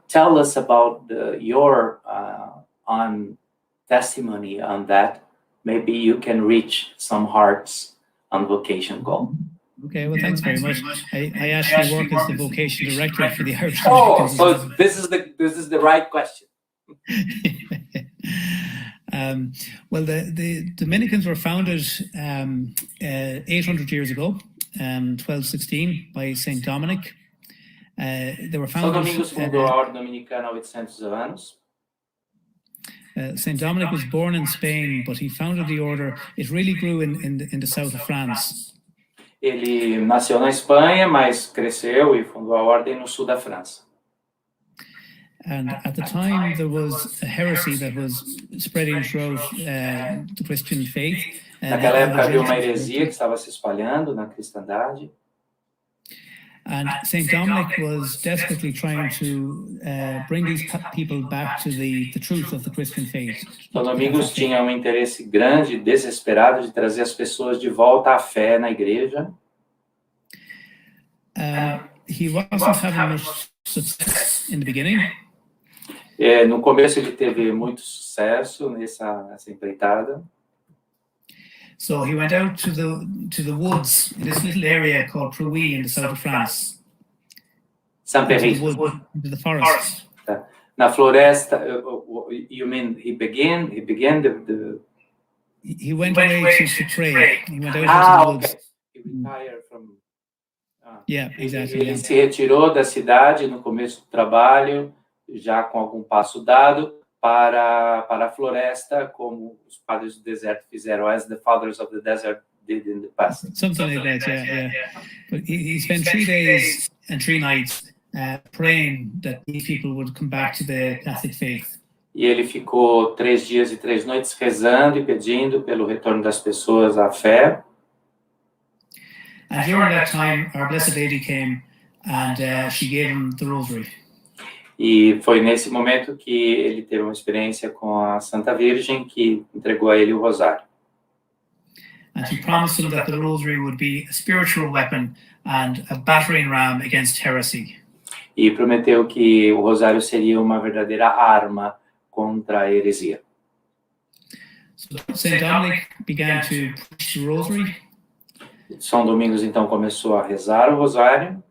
Tell us about your testimony on that. Maybe you can reach some hearts on vocation call. Okay, well, thanks very much. I actually work as the vocation director for the Irish. Oh, so this is the right question. Well, the Dominicans were founded 800 years ago, 1216, by Saint Dominic. They were founded. São Domingos fundou a Ordem Dominicana há 800 anos. Saint Dominic was born in Spain, but he founded the order. It really grew in the south of France. Ele nasceu na Espanha, mas cresceu e fundou a ordem no sul da França. And at the time, there was a heresy that was spreading throughout the Christian faith. Naquela época havia uma heresia que estava se espalhando na cristandade. And Saint Dominic was desperately trying to bring these people back to the truth of the Christian faith. São Domingos tinha um interesse grande, desesperado, de trazer as pessoas de volta à fé na igreja. He wasn't having much success in the beginning. No começo ele teve muito sucesso nessa empreitada. So he went out to the woods in this little area called Prouy in the south of France. Saint-Péry. Into the forest. Na floresta, you mean he began the He went away to pray. He went out into the woods. Okay. He retired from. Yeah, exactly. Ele se retirou da cidade no começo do trabalho, já com algum passo dado, para a floresta, como os padres do deserto fizeram, as the fathers of the desert did in the past. Something like that, yeah. But he spent 3 days and 3 nights praying that these people would come back to the Catholic faith. E ele ficou 3 dias e 3 noites rezando e pedindo pelo retorno das pessoas à fé. And during that time, our Blessed Lady came and she gave him the Rosary. E foi nesse momento que ele teve uma experiência com a Santa Virgem, que entregou a ele o rosário. And she promised him that the Rosary would be a spiritual weapon and a battering ram against heresy. E prometeu que o rosário seria uma verdadeira arma contra a heresia. So Saint Dominic began to preach the Rosary. São Domingos então começou a rezar o rosário.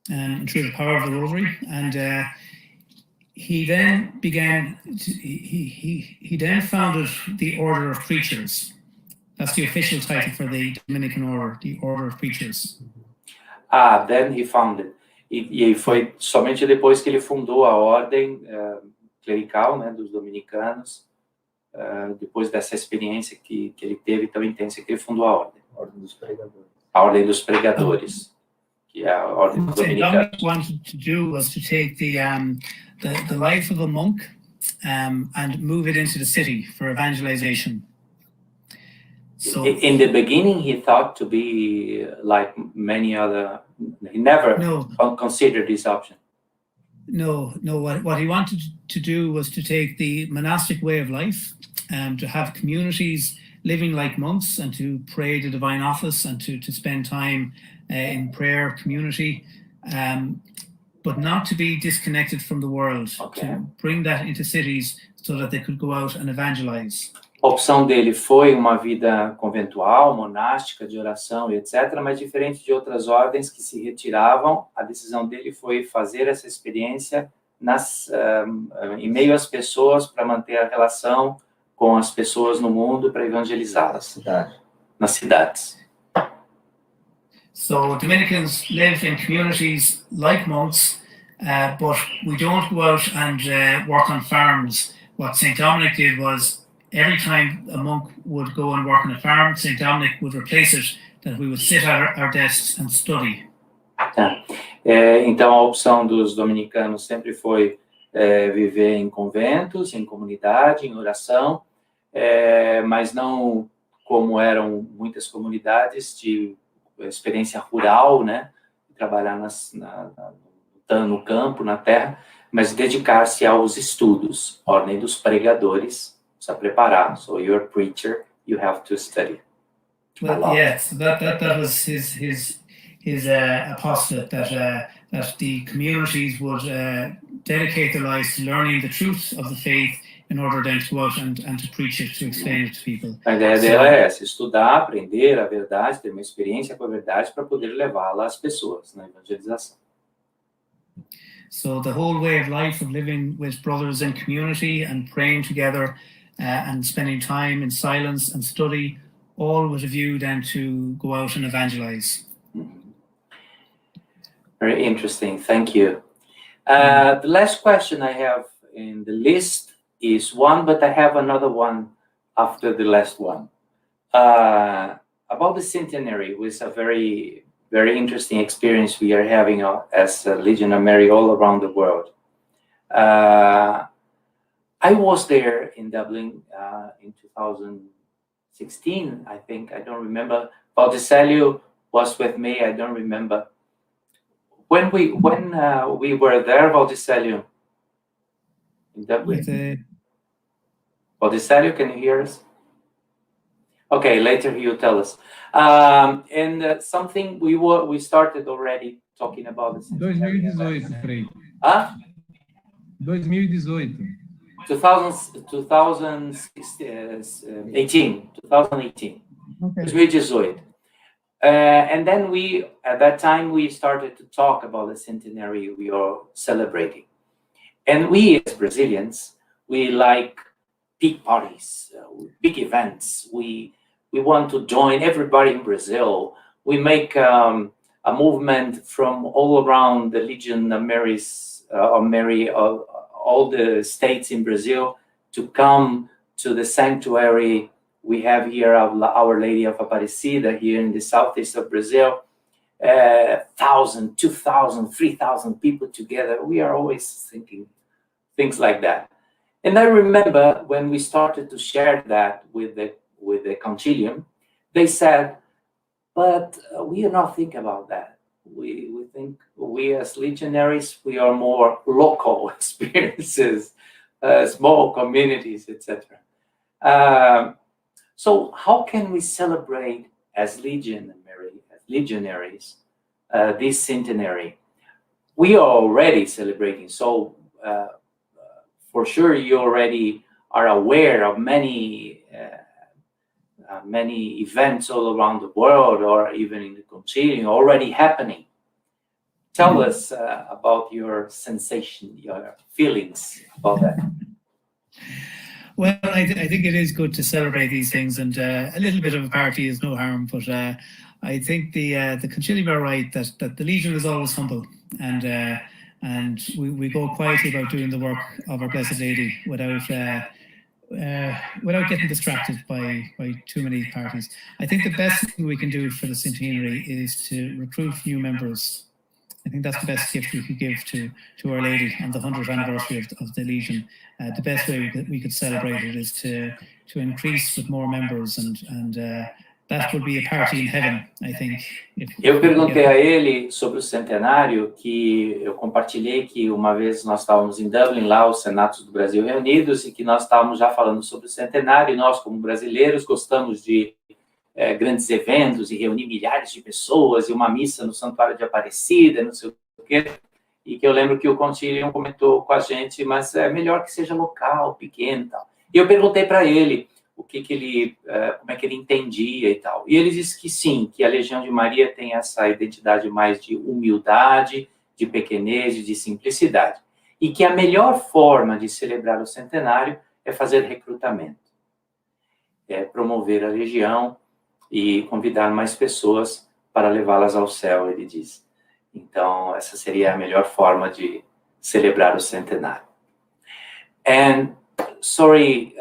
Through the power of the Rosary, and he then began. He then founded the Order of Preachers. That's the official title for the Dominican Order, the Order of Preachers. Then he founded. E foi somente depois que ele fundou a ordem clerical, né, dos dominicanos. Depois dessa experiência que ele teve tão intensa, que ele fundou a ordem. A ordem dos pregadores. A ordem dos pregadores. Que é a ordem What dominicana. Dominic wanted to do was to take the life of a monk and move it into the city for evangelization. So In the beginning, he thought to be like many other. He never considered this option. No. What he wanted to do was to take the monastic way of life, to have communities living like monks, and to pray the divine office, and to spend time in prayer community, but not to be disconnected from the world. Okay. To bring that into cities so that they could go out and evangelize. A opção dele foi uma vida conventual, monástica, de oração e etc., mas diferente de outras ordens que se retiravam, a decisão dele foi fazer essa experiência em meio às pessoas, para manter a relação com as pessoas no mundo, para evangelizá-las nas cidades. So Dominicans live in communities like monks, but we don't go out and work on farms. What St. Dominic did was, every time a monk would go and work on a farm, St. Dominic would replace it, that we would sit at our desks and study. Então a opção dos dominicanos sempre foi viver em conventos, em comunidade, em oração, mas não como eram muitas comunidades de experiência rural, né, trabalhar no campo, na terra, mas dedicar-se aos estudos. Ordem dos pregadores, precisa preparar. So you're a preacher, you have to study. Well, yes, that was his apostolate, that the communities would dedicate their lives to learning the truth of the faith, in order then to go out and to preach it, to explain it to people. A ideia dela é essa: estudar, aprender a verdade, ter uma experiência com a verdade para poder levá-la às pessoas na evangelização. So the whole way of life, of living with brothers in community and praying together and spending time in silence and study, all with a view then to go out and evangelize. Very interesting, thank you. The last question I have in the list is one, but I have another one after the last one. About the Centenary, which is a very, very interesting experience we are having as Legion of Mary all around the world. I was there in Dublin in 2016, I think. I don't remember. Valdicelio was with me. I don't remember. When we were there, Valdicelio, in Dublin. Valdicelio, can you hear us? Okay, later you tell us. And something we started already talking about. 2018, frei. 2018. 2018. Okay. 2018. And then at that time, we started to talk about the centenary we are celebrating. And we, as Brazilians, we like big parties, big events. We want to join everybody in Brazil. We make a movement from all around the Legion of Mary, all the states in Brazil, to come to the sanctuary we have here of Our Lady of Aparecida here in the southeast of Brazil. 1,000, 2,000, 3,000 people together. We are always thinking things like that. And I remember when we started to share that with the concilium, they said, but we are not thinking about that. We think we as legionaries, we are more local experiences, small communities, etc. So how can we celebrate as legionaries, this centenary? We are already celebrating. So for sure, you already are aware of many events all around the world, or even in the concilium, already happening. Tell us about your sensation, your feelings about that. Well, I think it is good to celebrate these things, and a little bit of a party is no harm. But I think the concilium are right that the Legion is always humble, and we go quietly about doing the work of our Blessed Lady without getting distracted by too many parties. I think the best thing we can do for the centenary is to recruit new members. I think that's the best gift we could give to Our Lady on the 100th anniversary of the Legion. The best way we could celebrate it is to increase with more members, and that would be a party in heaven, I think. Eu perguntei a ele sobre o centenário, que eu compartilhei que uma vez nós estávamos em Dublin, lá os senatos do Brasil reunidos, e que nós estávamos já falando sobre o centenário, e nós, como brasileiros, gostamos de grandes eventos e reunir milhares de pessoas, e uma missa no Santuário de Aparecida, não sei o quê, e que eu lembro que o concilium comentou com a gente, mas é melhor que seja local, pequeno e tal. E eu perguntei para ele o que ele, como é que ele entendia e tal. E ele disse que sim, que a Legião de Maria tem essa identidade mais de humildade, de pequenez, de simplicidade. E que a melhor forma de celebrar o centenário é fazer recrutamento. É promover a Legião e convidar mais pessoas para levá-las ao céu, ele diz. Então, essa seria a melhor forma de celebrar o centenário. And, sorry,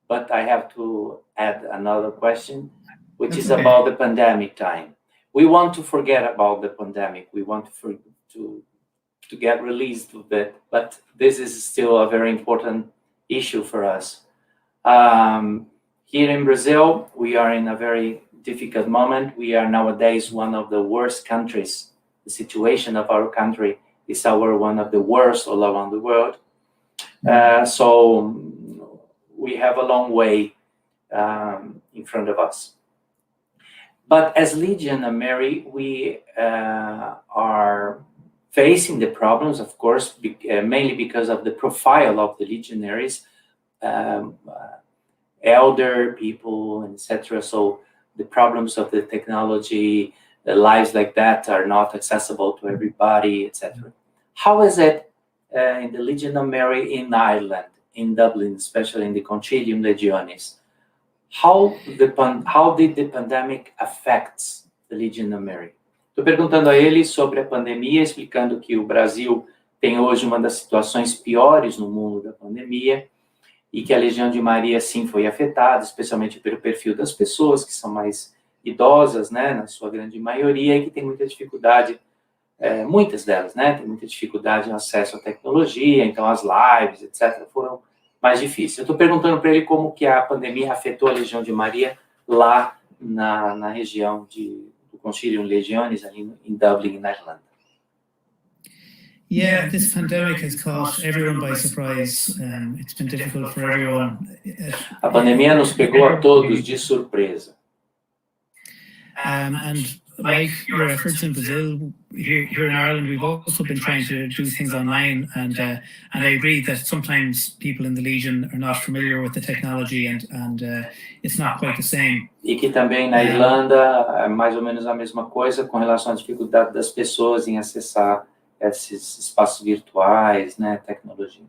but I have to add another question, which is about the pandemic time. We want to forget about the pandemic. We want to get released of it, but this is still a very important issue for us. Here in Brazil, we are in a very difficult moment. We are nowadays one of the worst countries. The situation of our country is one of the worst all around the world. So we have a long way in front of us. But as Legion of Mary, we are facing the problems, of course, mainly because of the profile of the legionaries, elder people, etc. So the problems of the technology, the lives like that are not accessible to everybody, etc. How is it in the Legion of Mary in Ireland, in Dublin, especially in the Concilium Legionis? How did the pandemic affect the Legion of Mary? Estou perguntando a ele sobre a pandemia, explicando que o Brasil tem hoje uma das situações piores no mundo da pandemia, e que a Legião de Maria, sim, foi afetada, especialmente pelo perfil das pessoas que são mais idosas, né, na sua grande maioria, e que tem muita dificuldade, muitas delas, né, tem muita dificuldade no acesso à tecnologia, então as lives, etc., foram mais difíceis. Eu estou perguntando para ele como que a pandemia afetou a Legião de Maria lá na região do Concilium Legionis, ali em Dublin, na Irlanda. Yeah, this pandemic has caught everyone by surprise. It's been difficult for everyone. A pandemia nos pegou a todos de surpresa. And like your efforts in Brazil, here in Ireland, we've also been trying to do things online, and I agree that sometimes people in the Legion are not familiar with the technology, and it's not quite the same. E que também na Irlanda é mais ou menos a mesma coisa com relação à dificuldade das pessoas em acessar esses espaços virtuais, né, tecnologia.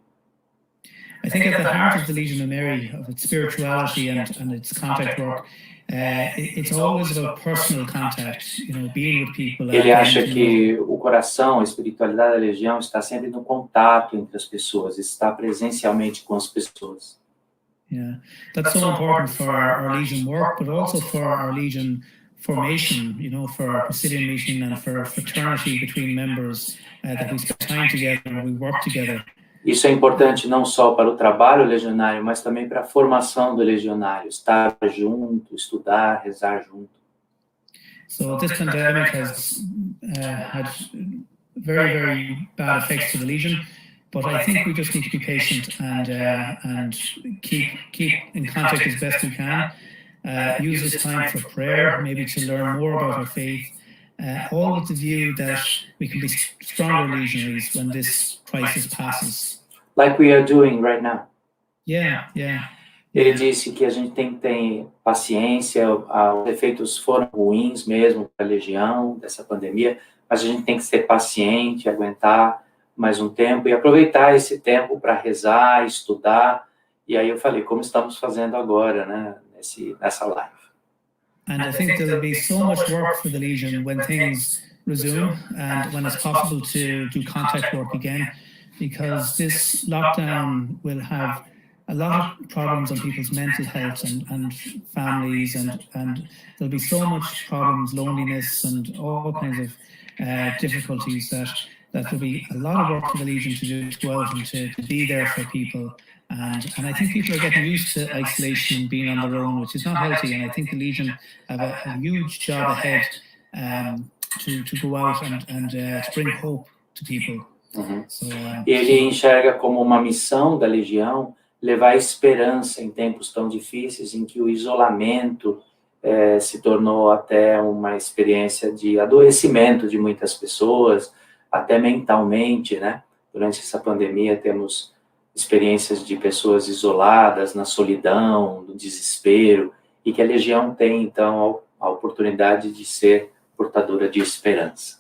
I think at the heart of the Legion of Mary, of its spirituality and its contact work, it's always about personal contact, being with people. Ele acha que o coração, a espiritualidade da Legião está sempre no contato entre as pessoas, está presencialmente com as pessoas. Yeah, that's so important for our Legion work, but also for our Legion formation, for our Presidium meeting and for fraternity between members, that we spend time together and we work together. Isso é importante não só para o trabalho legionário, mas também para a formação do legionário, estar junto, estudar, rezar junto. So this pandemic has had very, very bad effects to the Legion, but I think we just need to be patient and keep in contact as best we can. Use this time for prayer, maybe to learn more about our faith, all with the view that we can be stronger legionaries when this crisis passes. Like we are doing right now. Yeah. Ele disse que a gente tem que ter paciência, os efeitos foram ruins mesmo para a Legião, dessa pandemia, mas a gente tem que ser paciente, aguentar mais um tempo e aproveitar esse tempo para rezar, estudar. E aí eu falei, como estamos fazendo agora, né, nessa live. And I think there'll be so much work for the Legion when things resume and when it's possible to do contact work again, because this lockdown will have a lot of problems on people's mental health and families, and there'll be so much problems, loneliness and all kinds of difficulties that there'll be a lot of work for the Legion to do, to go out and to be there for people. And I think people are getting used to isolation and being on their own, which is not healthy. And I think the Legion have a huge job ahead to go out and to bring hope to people. Ele enxerga como uma missão da Legião levar esperança em tempos tão difíceis em que o isolamento se tornou até uma experiência de adoecimento de muitas pessoas, até mentalmente, né? Durante essa pandemia temos experiências de pessoas isoladas, na solidão, no desespero, e que a Legião tem, então, a oportunidade de ser portadora de esperança.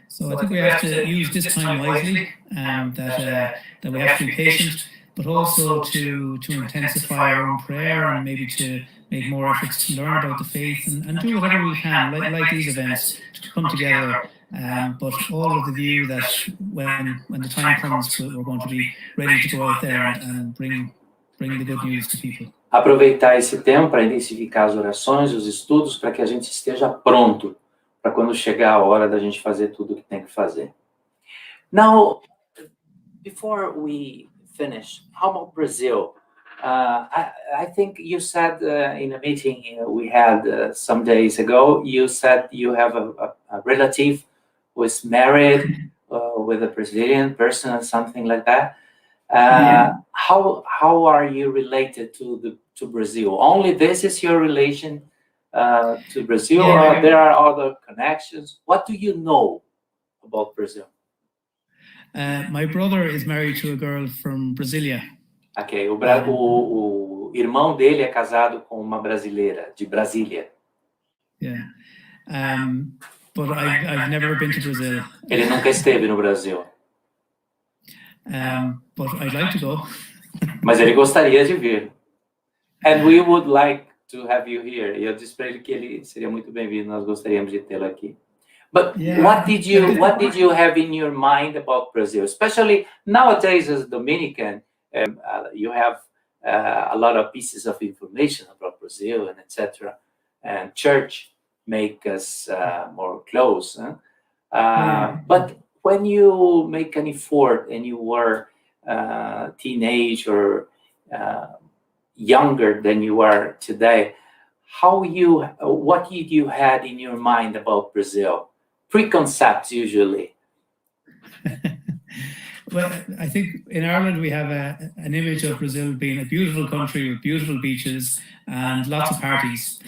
So I think we have to use this time wisely, that we have to be patient, but also to intensify our own prayer and maybe to make more efforts to learn about the faith and do whatever we can, like these events, to come together. But all with the view that when the time comes, we're going to be ready to go out there and bring the good news to people. Aproveitar esse tempo para intensificar as orações, os estudos, para que a gente esteja pronto para quando chegar a hora da gente fazer tudo o que tem que fazer. Now, before we finish, how about Brazil? I think you said in a meeting we had some days ago, you said you have a relative who is married with a Brazilian person or something like that. How are you related to Brazil? Only this is your relation to Brazil, or there are other connections? What do you know about Brazil? My brother is married to a girl from Brasilia. Ok, o irmão dele é casado com uma brasileira, de Brasília. Yeah. But I've never been to Brazil. Ele nunca esteve no Brasil. But I'd like to go. Mas ele gostaria de vir. And we would like to have you here. E eu disse para ele que ele seria muito bem-vindo, nós gostaríamos de tê-lo aqui. But what did you have in your mind about Brazil? Especially nowadays as a Dominican, you have a lot of pieces of information about Brazil and etc. And church make us more close. But when you make an effort and you were teenage or younger than you are today, what did you had in your mind about Brazil? Preconcepts usually. Well, I think in Ireland we have an image of Brazil being a beautiful country with beautiful beaches and lots of parties.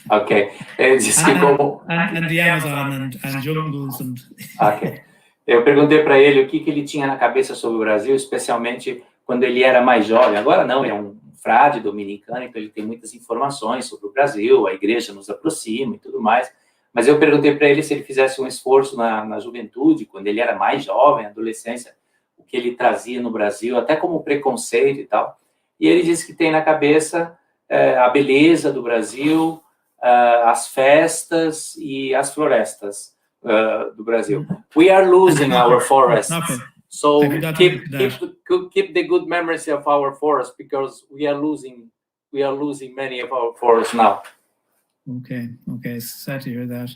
Ok. Ele disse que como... and the Amazon and jungles and... Ok. Eu perguntei para ele o que ele tinha na cabeça sobre o Brasil, especialmente quando ele era mais jovem. Agora não, ele é um frade dominicano, então ele tem muitas informações sobre o Brasil, a igreja nos aproxima e tudo mais. Mas eu perguntei para ele se ele fizesse um esforço na juventude, quando ele era mais jovem, adolescência, o que ele trazia no Brasil, até como preconceito e tal. E ele disse que tem na cabeça a beleza do Brasil, as festas e as florestas do Brasil. We are losing our forests, so keep the good memories of our forests, because we are losing many of our forests now. Okay, sad to hear that.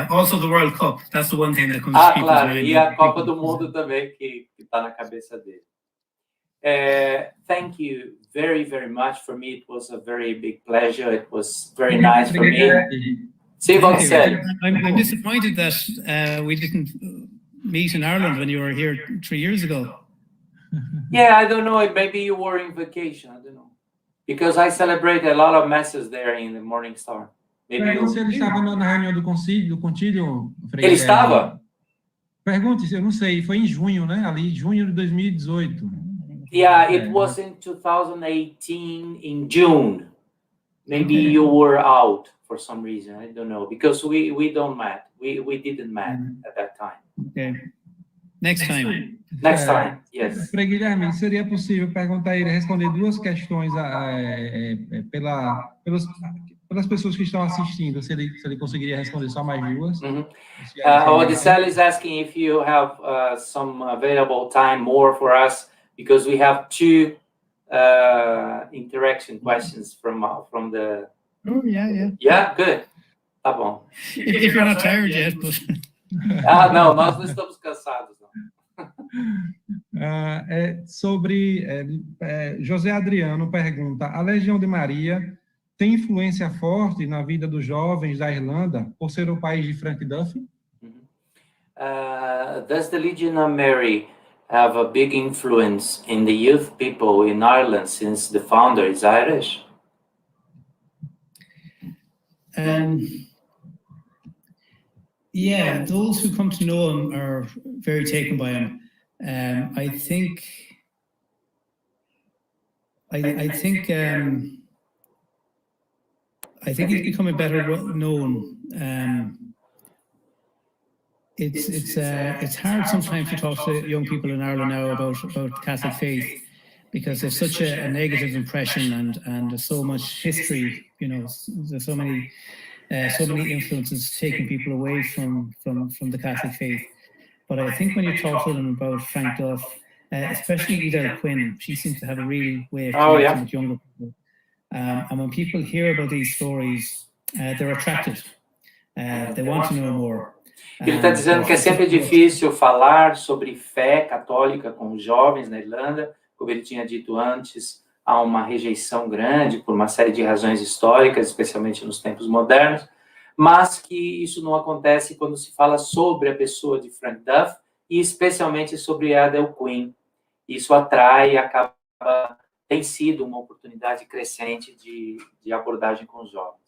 Also the World Cup, that's the one thing that comes to people's claro, mind. E a Copa do Mundo também, que está na cabeça dele. Thank you very, very much. For me, it was a very big pleasure. It was very nice for me. See what said. I'm disappointed that we didn't meet in Ireland when you were here 3 years ago. Yeah, I don't know. Maybe you were in vacation. I don't know. Because I celebrate a lot of masses there in the Morningstar. Pergunte se ele estava na reunião do contílio, frei. Ele estava? Pergunte se eu não sei. Foi em junho, né? Ali, junho de 2018. Yeah, it was in 2018 in June. Maybe you were out for some reason. I don't know, because we don't met. We didn't met at that time. Okay. Next time. Next time, yes. Frei Guilherme, seria possível perguntar a ele, responder duas questões pelas pessoas que estão assistindo, se ele conseguiria responder só mais duas? Odissel is asking if you have some available time more for us, because we have two interaction questions from the... Oh, yeah. Yeah, good. Tá bom. If you're not tired yet, but... Não, nós não estamos cansados, não. José Adriano pergunta: a Legião de Maria tem influência forte na vida dos jovens da Irlanda por ser o país de Frank Duffy? Does the Legion of Mary have a big influence in the youth people in Ireland since the founder is Irish? Yeah, those who come to know him are very taken by him. I think he's becoming better known. It's hard sometimes to talk to young people in Ireland now about Catholic faith, because there's such a negative impression and there's so much history. You know, there's so many influences taking people away from the Catholic faith. But I think when you talk to them about Frank Duff, especially Edel Quinn, she seems to have a real way of connecting with younger people. And when people hear about these stories, they're attracted. They want to know more. Ele está dizendo que é sempre difícil falar sobre fé católica com os jovens na Irlanda, como ele tinha dito antes. Há uma rejeição grande por uma série de razões históricas, especialmente nos tempos modernos, mas que isso não acontece quando se fala sobre a pessoa de Frank Duff e especialmente sobre Edel Quinn. Isso atrai e tem sido uma oportunidade crescente de abordagem com os jovens.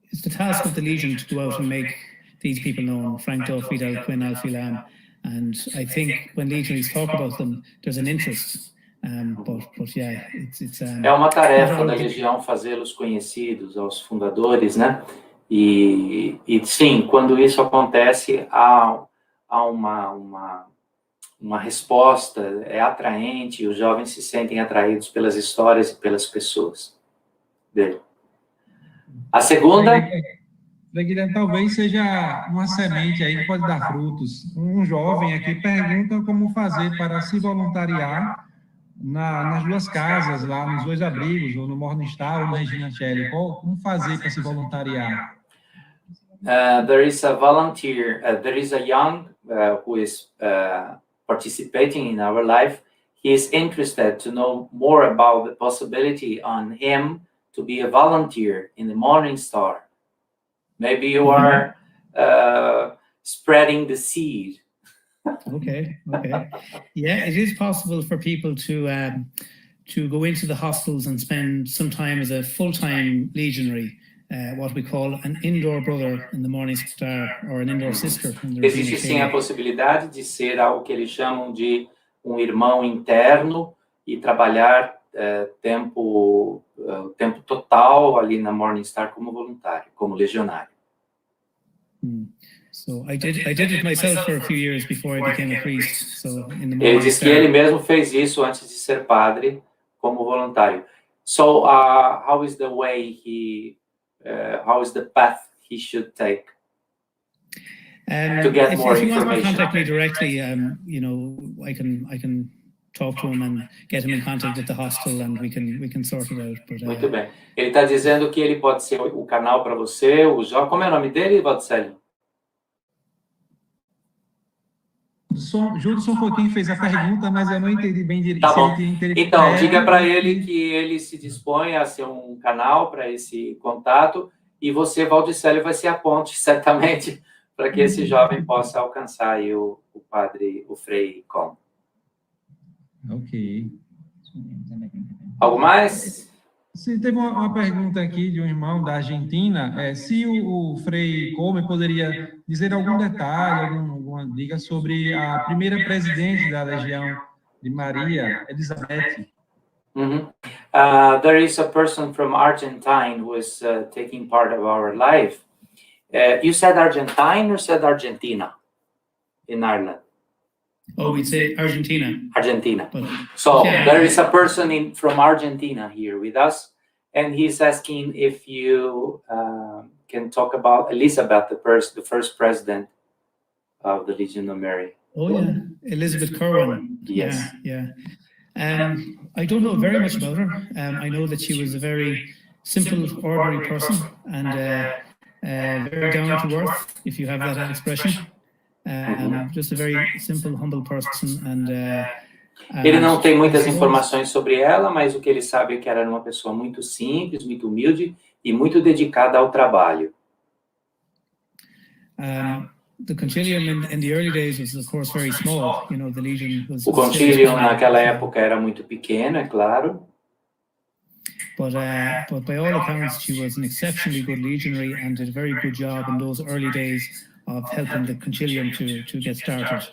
It's the task of the Legion to go out and make these people known, Frank Duff, Edel Quinn, Alfie Lamb. And I think when legionaries talk about them, there's an interest. But yeah, it's é uma tarefa da Legião fazê-los conhecidos aos fundadores, né? E sim, quando isso acontece, há uma resposta, é atraente, e os jovens se sentem atraídos pelas histórias e pelas pessoas dele. A segunda... Guilherme, talvez seja uma semente aí que pode dar frutos. Um jovem aqui pergunta como fazer para se voluntariar nas duas casas, lá nos dois abrigos, ou no Morningstar ou na Regina Cheli. Como fazer para se voluntariar? There is a volunteer, there is a young who is participating in our life. He is interested to know more about the possibility on him to be a volunteer in the Morningstar. Maybe you are spreading the seed. Okay. Yeah, it is possible for people to go into the hostels and spend some time as a full-time legionary, what we call an indoor brother in the Morningstar or an indoor sister in the Existe sim a possibilidade de ser algo que eles chamam de um irmão interno e trabalhar tempo total ali na Morningstar como voluntário, como legionário. So I did it myself for a few years before I became a priest. So in the Ele diz que ele mesmo fez isso antes de ser padre como voluntário. So how is the way how is the path he should take to get more if you information? want to contact me directly, you know, I can talk to him and get him in contact with the hostel, and we can sort it out. But, Muito bem. Ele está dizendo que ele pode ser o canal para você, o Jó. Como é o nome dele, Valdicelli? Judson foi quem fez a pergunta, mas eu não entendi bem direito. Tá bom. Então, diga para ele que ele se dispõe a ser um canal para esse contato, e você, Valdicelli, vai ser a ponte, certamente, para que esse jovem possa alcançar aí o padre, o frei Colm. Ok. Algo mais? Se teve uma pergunta aqui de um irmão da Argentina, se o frei Colm poderia dizer algum detalhe, alguma dica sobre a primeira presidente da Legião de Maria, Elizabeth. There is a person from Argentine who is taking part of our life. You said Argentine or said Argentina in Ireland? Oh, we'd say Argentina. Argentina. But, so yeah. there is a person from Argentina here with us, and he's asking if you can talk about Elizabeth, the first president of the Legion of Mary. Oh yeah, Elizabeth Corwin. Yes. Yeah. I don't know very much about her. I know that she was a very simple, ordinary person and very down to earth, if you have that expression. Just a very simple, humble person. Ele não tem muitas informações sobre ela, mas o que ele sabe é que ela era uma pessoa muito simples, muito humilde e muito dedicada ao trabalho. The concilium in the early days was, of course, very small. You know, the Legion was. O concílio naquela época era muito pequeno, é claro. But by all accounts, she was an exceptionally good legionary and did a very good job in those early days of helping the concilium to get started.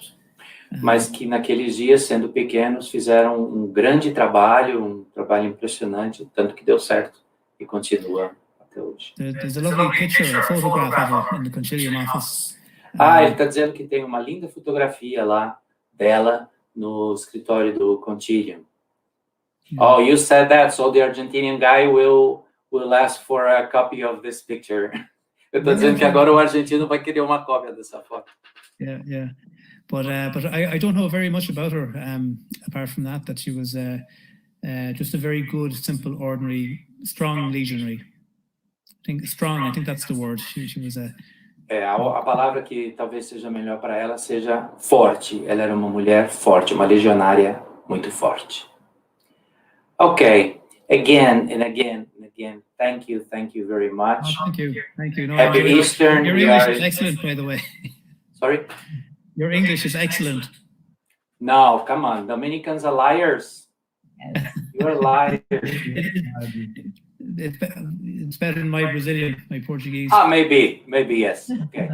Mas que naqueles dias, sendo pequenos, fizeram um grande trabalho, um trabalho impressionante, tanto que deu certo e continua até hoje. There's a lovely picture, a photograph of her in the concilium office. Ele está dizendo que tem uma linda fotografia lá dela no escritório do Concilium. Oh, you said that, so the Argentinian guy will ask for a copy of this picture. Eu estou dizendo que agora o argentino vai querer uma cópia dessa foto. Yeah. But I don't know very much about her, apart from that she was just a very good, simple, ordinary, strong legionary. I think that's the word. She was a... A palavra que talvez seja melhor para ela seja forte. Ela era uma mulher forte, uma legionária muito forte. Okay, again and again and again, thank you very much. Oh, thank you. No, Happy Easter. Your English is excellent, by the way. Sorry? Your English is excellent. No, come on, Dominicans are liars. You're liars. It's better than my Brazilian, my Portuguese. Maybe yes. Okay.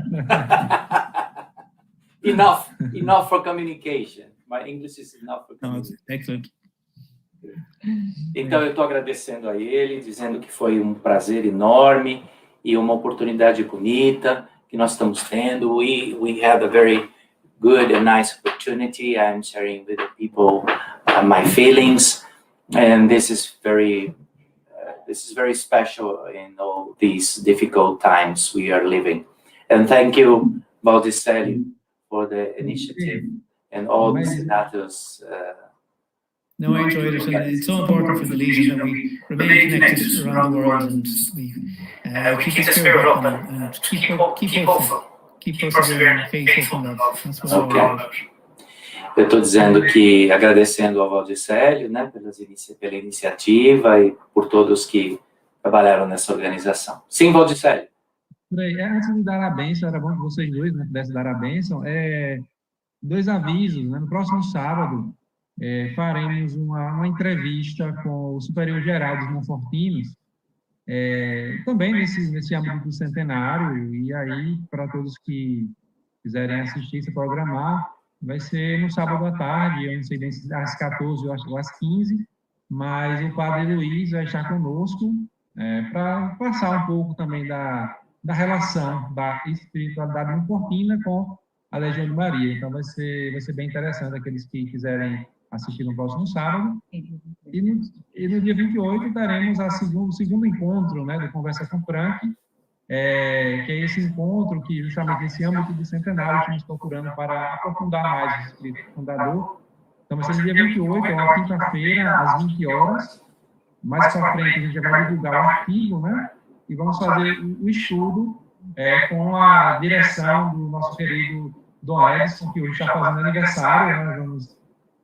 enough for communication. My English is enough for communication. No, it's excellent. Então, eu estou agradecendo a ele, dizendo que foi um prazer enorme e uma oportunidade bonita que nós estamos tendo. We had a very good and nice opportunity. I'm sharing with the people my feelings, and this is very special in all these difficult times we are living. And thank you, Valdicelli, for the initiative and all the senators. No, I enjoyed it, and it's so important for the Legion that we remain connected around the world, and we keep the spirit up and keep hopeful, keep persevering, faithful in love. That's what we're all about. Eu estou dizendo que, agradecendo ao Valdicelli, né, pela iniciativa e por todos que trabalharam nessa organização. Sim, Valdicelli. Frei, antes de dar a bênção, era bom que vocês dois, né, pudessem dar a bênção. Dois avisos, né? No próximo sábado, faremos uma entrevista com o superior geral dos Monfortinos, também nesse âmbito do centenário, e aí, para todos que quiserem assistir, se programar, vai ser no sábado à tarde, eu não sei bem se às 14 ou às 15, mas o padre Luiz vai estar conosco para passar um pouco também da relação da espiritualidade monfortina com a Legião de Maria. Então, vai ser bem interessante aqueles que quiserem assistir no próximo sábado. E no dia 28 teremos o segundo encontro, né, do Conversa com Frank, que é esse encontro que, justamente nesse âmbito do centenário, estamos procurando para aprofundar mais o espírito fundador. Então, vai ser no dia 28, é uma quinta-feira, às 20 horas. Mais para frente, a gente já vai divulgar o artigo, né? E vamos fazer o estudo com a direção do nosso querido Dom Edson, que hoje está fazendo aniversário, né? Vamos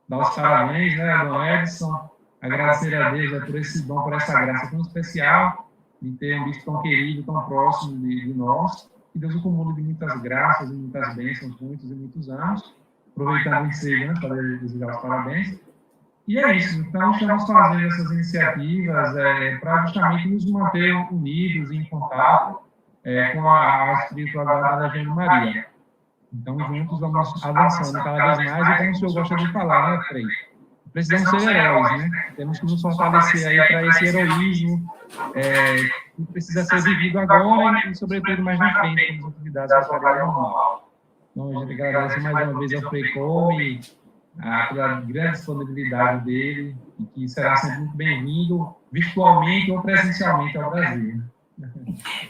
dar os parabéns, né, Dom Edson, agradecer a Deus por esse dom, por essa graça tão especial, de ter um bispo tão querido, tão próximo de nós. Que Deus o acumule de muitas graças e muitas bênçãos, muitos e muitos anos. Aproveitando o ensejo, né, para desejar os parabéns. E é isso. Então, estamos fazendo essas iniciativas para justamente nos manter unidos e em contato com a espiritualidade da Legião de Maria. Então, juntos, vamos avançando cada vez mais. E como o senhor gosta de falar, né, Frei? Precisamos ser heróis, né? Temos que nos fortalecer aí para esse heroísmo que precisa ser vivido agora e, sobretudo, mais na frente, com as atividades da caridade normal. Então, a gente agradece mais uma vez ao Frei Colm pela grande disponibilidade dele, e que será sempre muito bem-vindo, virtualmente ou presencialmente ao Brasil.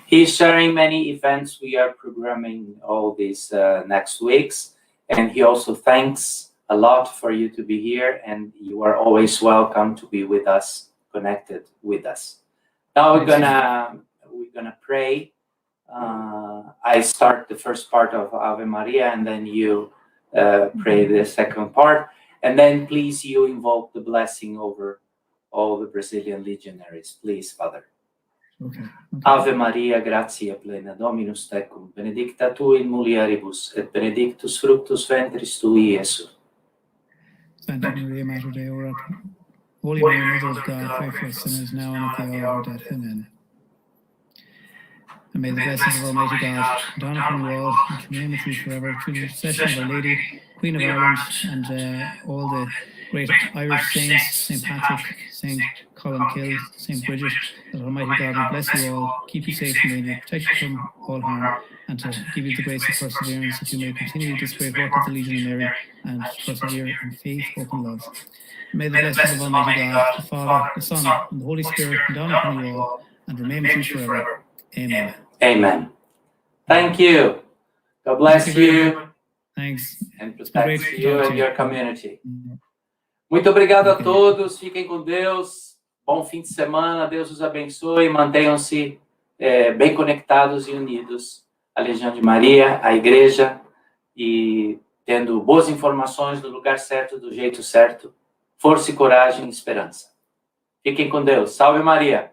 He's sharing many events we are programming all these next weeks, and he also thanks a lot for you to be here, and you are always welcome to be with us, connected with us. Now we're gonna pray. I start the first part of Ave Maria, and then you pray the second part, and then please you invoke the blessing over all the Brazilian legionaries, please, Father. Okay. Ave Maria, gratia plena, Dominus tecum, benedicta tu in mulieribus, et benedictus fructus ventris tui, Iesus. Santa Maria, Mater Dei, ora pro Holy Mary, Mother of God, pray for us sinners now and at the hour of our death. Amen. And may the blessings of Almighty God dawn upon you all and remain with you forever, through the intercession of Our Lady, Queen of Ireland, and all the great Irish saints, St. Patrick, St. Colm, St. Bridget, that Almighty God will bless you all, keep you safe from danger, protect you from all harm, and to give you the grace of perseverance, that you may continue this great work of the Legion of Mary, and persevere in faith, hope, and love. And may the blessings of Almighty God, the Father, the Son, and the Holy Spirit come down upon you all, and remain with you forever. Amen. Amen. Thank you. God bless you. Thanks. And protect you and your community. Muito obrigado a todos. Fiquem com Deus. Bom fim de semana. Deus os abençoe. Mantenham-se bem conectados e unidos à Legião de Maria, à Igreja, e tendo boas informações do lugar certo, do jeito certo. Força e coragem e esperança. Fiquem com Deus. Salve Maria.